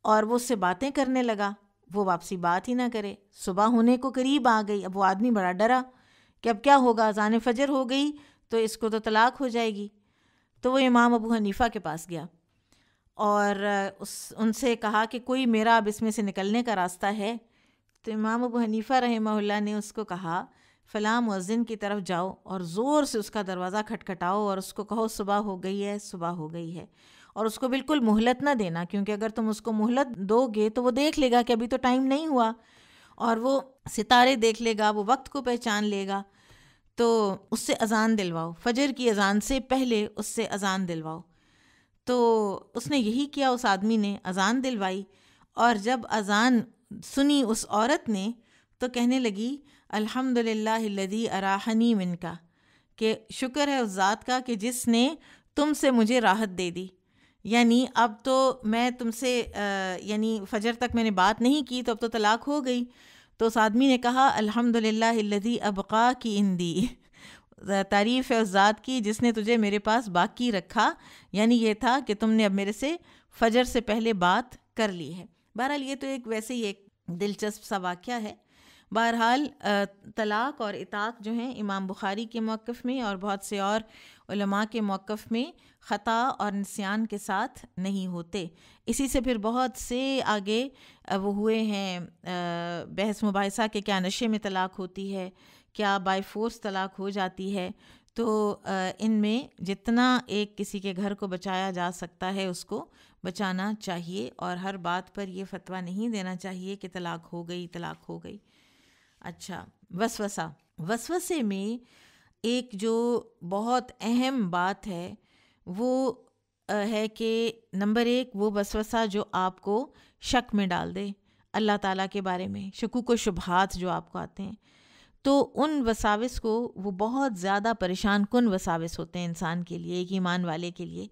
اور وہ اس سے باتیں کرنے لگا. وہ واپسی بات ہی نہ کرے. صبح ہونے کو قریب آ گئی. اب وہ آدمی بڑا ڈرا کہ اب کیا ہوگا, اذان فجر ہو گئی تو اس کو تو طلاق ہو جائے گی. تو وہ امام ابو حنیفہ کے پاس گیا اور ان سے کہا کہ کوئی میرا اب اس میں سے نکلنے کا راستہ ہے. تو امام ابو حنیفہ رحمہ اللہ نے اس کو کہا فلاں مؤذن کی طرف جاؤ اور زور سے اس کا دروازہ کھٹکھٹاؤ اور اس کو کہو صبح ہو گئی ہے, صبح ہو گئی ہے. اور اس کو بالکل مہلت نہ دینا, کیونکہ اگر تم اس کو مہلت دو گے تو وہ دیکھ لے گا کہ ابھی تو ٹائم نہیں ہوا, اور وہ ستارے دیکھ لے گا, وہ وقت کو پہچان لے گا. تو اس سے اذان دلواؤ, فجر کی اذان سے پہلے اس سے اذان دلواؤ. تو اس نے یہی کیا, اس آدمی نے اذان دلوائی. اور جب اذان سنی اس عورت نے تو کہنے لگی الحمدللہ الذی اراحنی منکا, کہ شکر ہے اس ذات کا کہ جس نے تم سے مجھے راحت دے دی. یعنی اب تو میں تم سے یعنی فجر تک میں نے بات نہیں کی تو اب تو طلاق ہو گئی. تو اس آدمی نے کہا الحمدللہ الذی ابقا کی اندی, تعریف ہے اس ذات کی جس نے تجھے میرے پاس باقی رکھا. یعنی یہ تھا کہ تم نے اب میرے سے فجر سے پہلے بات کر لی ہے. بہرحال یہ تو ایک ویسے ہی ایک دلچسپ سا واقعہ ہے. بہرحال طلاق اور اطاق جو ہیں امام بخاری کے موقف میں اور بہت سے اور علماء کے موقف میں خطا اور نسیان کے ساتھ نہیں ہوتے. اسی سے پھر بہت سے آگے وہ ہوئے ہیں بحث مباحثہ کہ کیا نشے میں طلاق ہوتی ہے, کیا بائی فورس طلاق ہو جاتی ہے. تو ان میں جتنا ایک کسی کے گھر کو بچایا جا سکتا ہے اس کو بچانا چاہیے, اور ہر بات پر یہ فتویٰ نہیں دینا چاہیے کہ طلاق ہو گئی, طلاق ہو گئی. اچھا, وسوسہ. وسوسے میں ایک جو بہت اہم بات ہے وہ ہے کہ نمبر 1 وہ وسوسہ جو آپ کو شک میں ڈال دے اللہ تعالیٰ کے بارے میں, شکوک و شبہات جو آپ کو آتے ہیں. تو ان وساوس کو, وہ بہت زیادہ پریشان کن وساوس ہوتے ہیں انسان کے لیے, ایک ایمان والے کے لیے.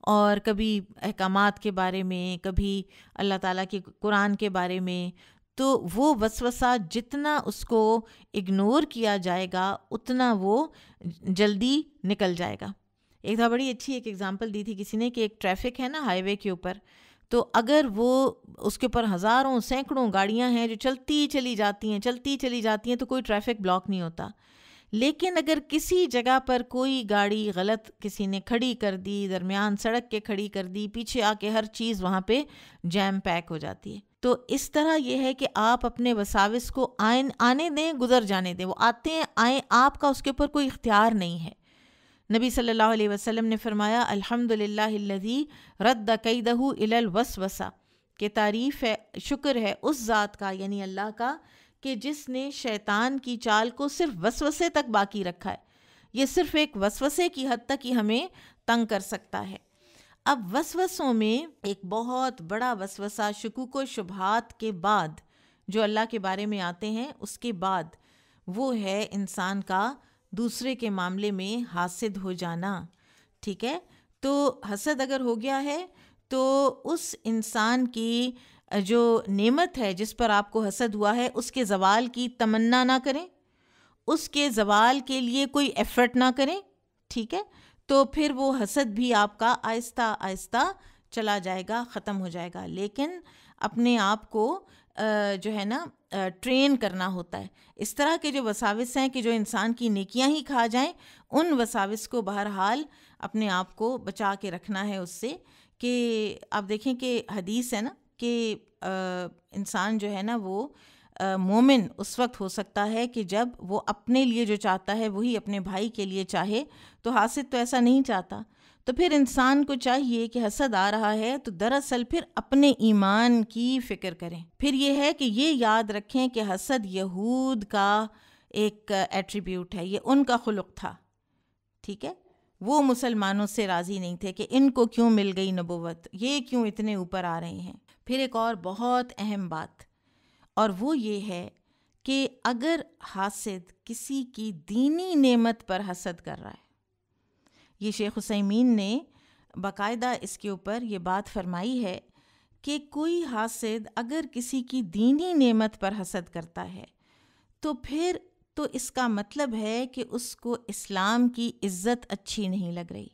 اور کبھی احکامات کے بارے میں, کبھی اللہ تعالیٰ کی قرآن کے بارے میں. تو وہ وسوسہ جتنا اس کو اگنور کیا جائے گا اتنا وہ جلدی نکل جائے گا. ایک دفعہ بڑی اچھی ایک ایگزامپل دی تھی کسی نے کہ ایک ٹریفک ہے نا ہائی وے کے اوپر, تو اگر وہ اس کے اوپر ہزاروں سینکڑوں گاڑیاں ہیں جو چلتی چلی جاتی ہیں تو کوئی ٹریفک بلاک نہیں ہوتا. لیکن اگر کسی جگہ پر کوئی گاڑی غلط کسی نے کھڑی کر دی, درمیان سڑک کے کھڑی کر دی, پیچھے آ کے ہر چیز وہاں پہ جیم پیک ہو جاتی ہے. تو اس طرح یہ ہے کہ آپ اپنے وساوس کو آنے دیں, گزر جانے دیں. وہ آتے ہیں آئیں, آپ کا اس کے اوپر کوئی اختیار نہیں ہے. نبی صلی اللہ علیہ وسلم نے فرمایا الحمدللہ الذی رد کیدہ الی الوسوسہ, کہ تعریف ہے, شکر ہے اس ذات کا یعنی اللہ کا کہ جس نے شیطان کی چال کو صرف وسوسے تک باقی رکھا ہے. یہ صرف ایک وسوسے کی حد تک ہی ہمیں تنگ کر سکتا ہے. اب وسوسوں میں ایک بہت بڑا وسوسہ شکوک و شبہات کے بعد جو اللہ کے بارے میں آتے ہیں اس کے بعد وہ ہے انسان کا دوسرے کے معاملے میں حاسد ہو جانا. ٹھیک ہے, تو حسد اگر ہو گیا ہے تو اس انسان کی جو نعمت ہے جس پر آپ کو حسد ہوا ہے اس کے زوال کی تمنا نہ کریں, اس کے زوال کے لیے کوئی ایفرٹ نہ کریں. ٹھیک ہے, تو پھر وہ حسد بھی آپ کا آہستہ آہستہ چلا جائے گا, ختم ہو جائے گا. لیکن اپنے آپ کو جو ہے نا ٹرین کرنا ہوتا ہے. اس طرح کے جو وساوس ہیں کہ جو انسان کی نیکیاں ہی کھا جائیں, ان وساوس کو بہرحال اپنے آپ کو بچا کے رکھنا ہے اس سے. کہ آپ دیکھیں کہ حدیث ہے نا کہ انسان جو ہے نا وہ مومن اس وقت ہو سکتا ہے کہ جب وہ اپنے لیے جو چاہتا ہے وہی اپنے بھائی کے لیے چاہے. تو حاسد تو ایسا نہیں چاہتا. تو پھر انسان کو چاہیے کہ حسد آ رہا ہے تو دراصل پھر اپنے ایمان کی فکر کریں. پھر یہ ہے کہ یہ یاد رکھیں کہ حسد یہود کا ایک ایٹریبیوٹ ہے, یہ ان کا خلق تھا. ٹھیک ہے, وہ مسلمانوں سے راضی نہیں تھے کہ ان کو کیوں مل گئی نبوت, یہ کیوں اتنے اوپر آ رہے ہیں. پھر ایک اور بہت اہم بات, اور وہ یہ ہے کہ اگر حاسد کسی کی دینی نعمت پر حسد کر رہا ہے, یہ شیخ عثیمین نے باقاعدہ اس کے اوپر یہ بات فرمائی ہے کہ کوئی حاسد اگر کسی کی دینی نعمت پر حسد کرتا ہے تو پھر تو اس کا مطلب ہے کہ اس کو اسلام کی عزت اچھی نہیں لگ رہی۔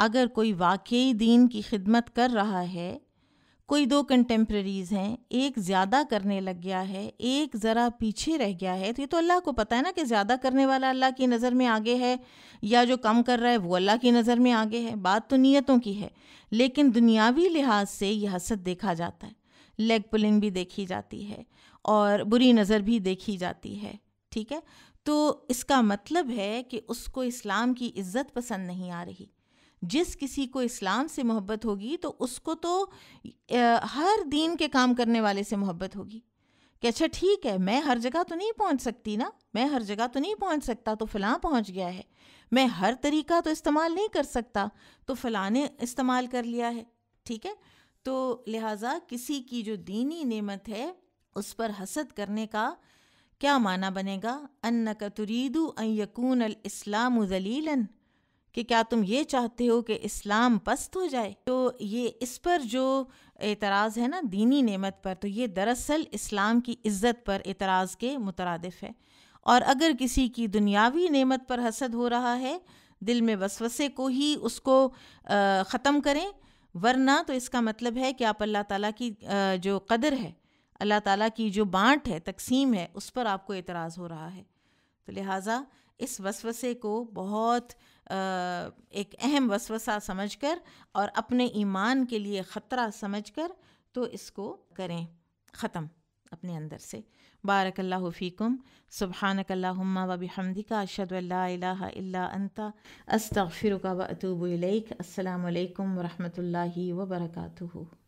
اگر کوئی واقعی دین کی خدمت کر رہا ہے، کوئی 2 کنٹمپریریز ہیں، ایک زیادہ کرنے لگ گیا ہے، ایک ذرا پیچھے رہ گیا ہے، تو یہ تو اللہ کو پتہ ہے نا کہ زیادہ کرنے والا اللہ کی نظر میں آگے ہے یا جو کم کر رہا ہے وہ اللہ کی نظر میں آگے ہے۔ بات تو نیتوں کی ہے، لیکن دنیاوی لحاظ سے یہ حسد دیکھا جاتا ہے، لیگ پلنگ بھی دیکھی جاتی ہے اور بری نظر بھی دیکھی جاتی ہے، ٹھیک ہے؟ تو اس کا مطلب ہے کہ اس کو اسلام کی عزت پسند نہیں آ رہی۔ جس کسی کو اسلام سے محبت ہوگی تو اس کو تو ہر دین کے کام کرنے والے سے محبت ہوگی کہ اچھا ٹھیک ہے، میں ہر جگہ تو نہیں پہنچ سکتی نا، میں ہر جگہ تو نہیں پہنچ سکتا، تو فلاں پہنچ گیا ہے، میں ہر طریقہ تو استعمال نہیں کر سکتا، تو فلاں نے استعمال کر لیا ہے، ٹھیک ہے؟ تو لہٰذا کسی کی جو دینی نعمت ہے اس پر حسد کرنے کا کیا معنی بنے گا؟ انک ترید ان یکون الاسلام ذلیلا، کہ کیا تم یہ چاہتے ہو کہ اسلام پست ہو جائے؟ تو یہ اس پر جو اعتراض ہے نا دینی نعمت پر، تو یہ دراصل اسلام کی عزت پر اعتراض کے مترادف ہے۔ اور اگر کسی کی دنیاوی نعمت پر حسد ہو رہا ہے، دل میں وسوسے کو ہی اس کو ختم کریں، ورنہ تو اس کا مطلب ہے کہ آپ اللہ تعالیٰ کی جو قدر ہے، اللہ تعالیٰ کی جو بانٹ ہے، تقسیم ہے، اس پر آپ کو اعتراض ہو رہا ہے۔ تو لہٰذا اس وسوسے کو بہت ایک اہم وسوسہ سمجھ کر اور اپنے ایمان کے لیے خطرہ سمجھ کر تو اس کو کریں ختم اپنے اندر سے۔ بارک اللہ فیکم، سبحانک اللہم و بحمدک، اشہد ان لا الہ الا انت، استغفرک و اتوب الیک۔ السلام علیکم ورحمۃ اللہ وبرکاتہ۔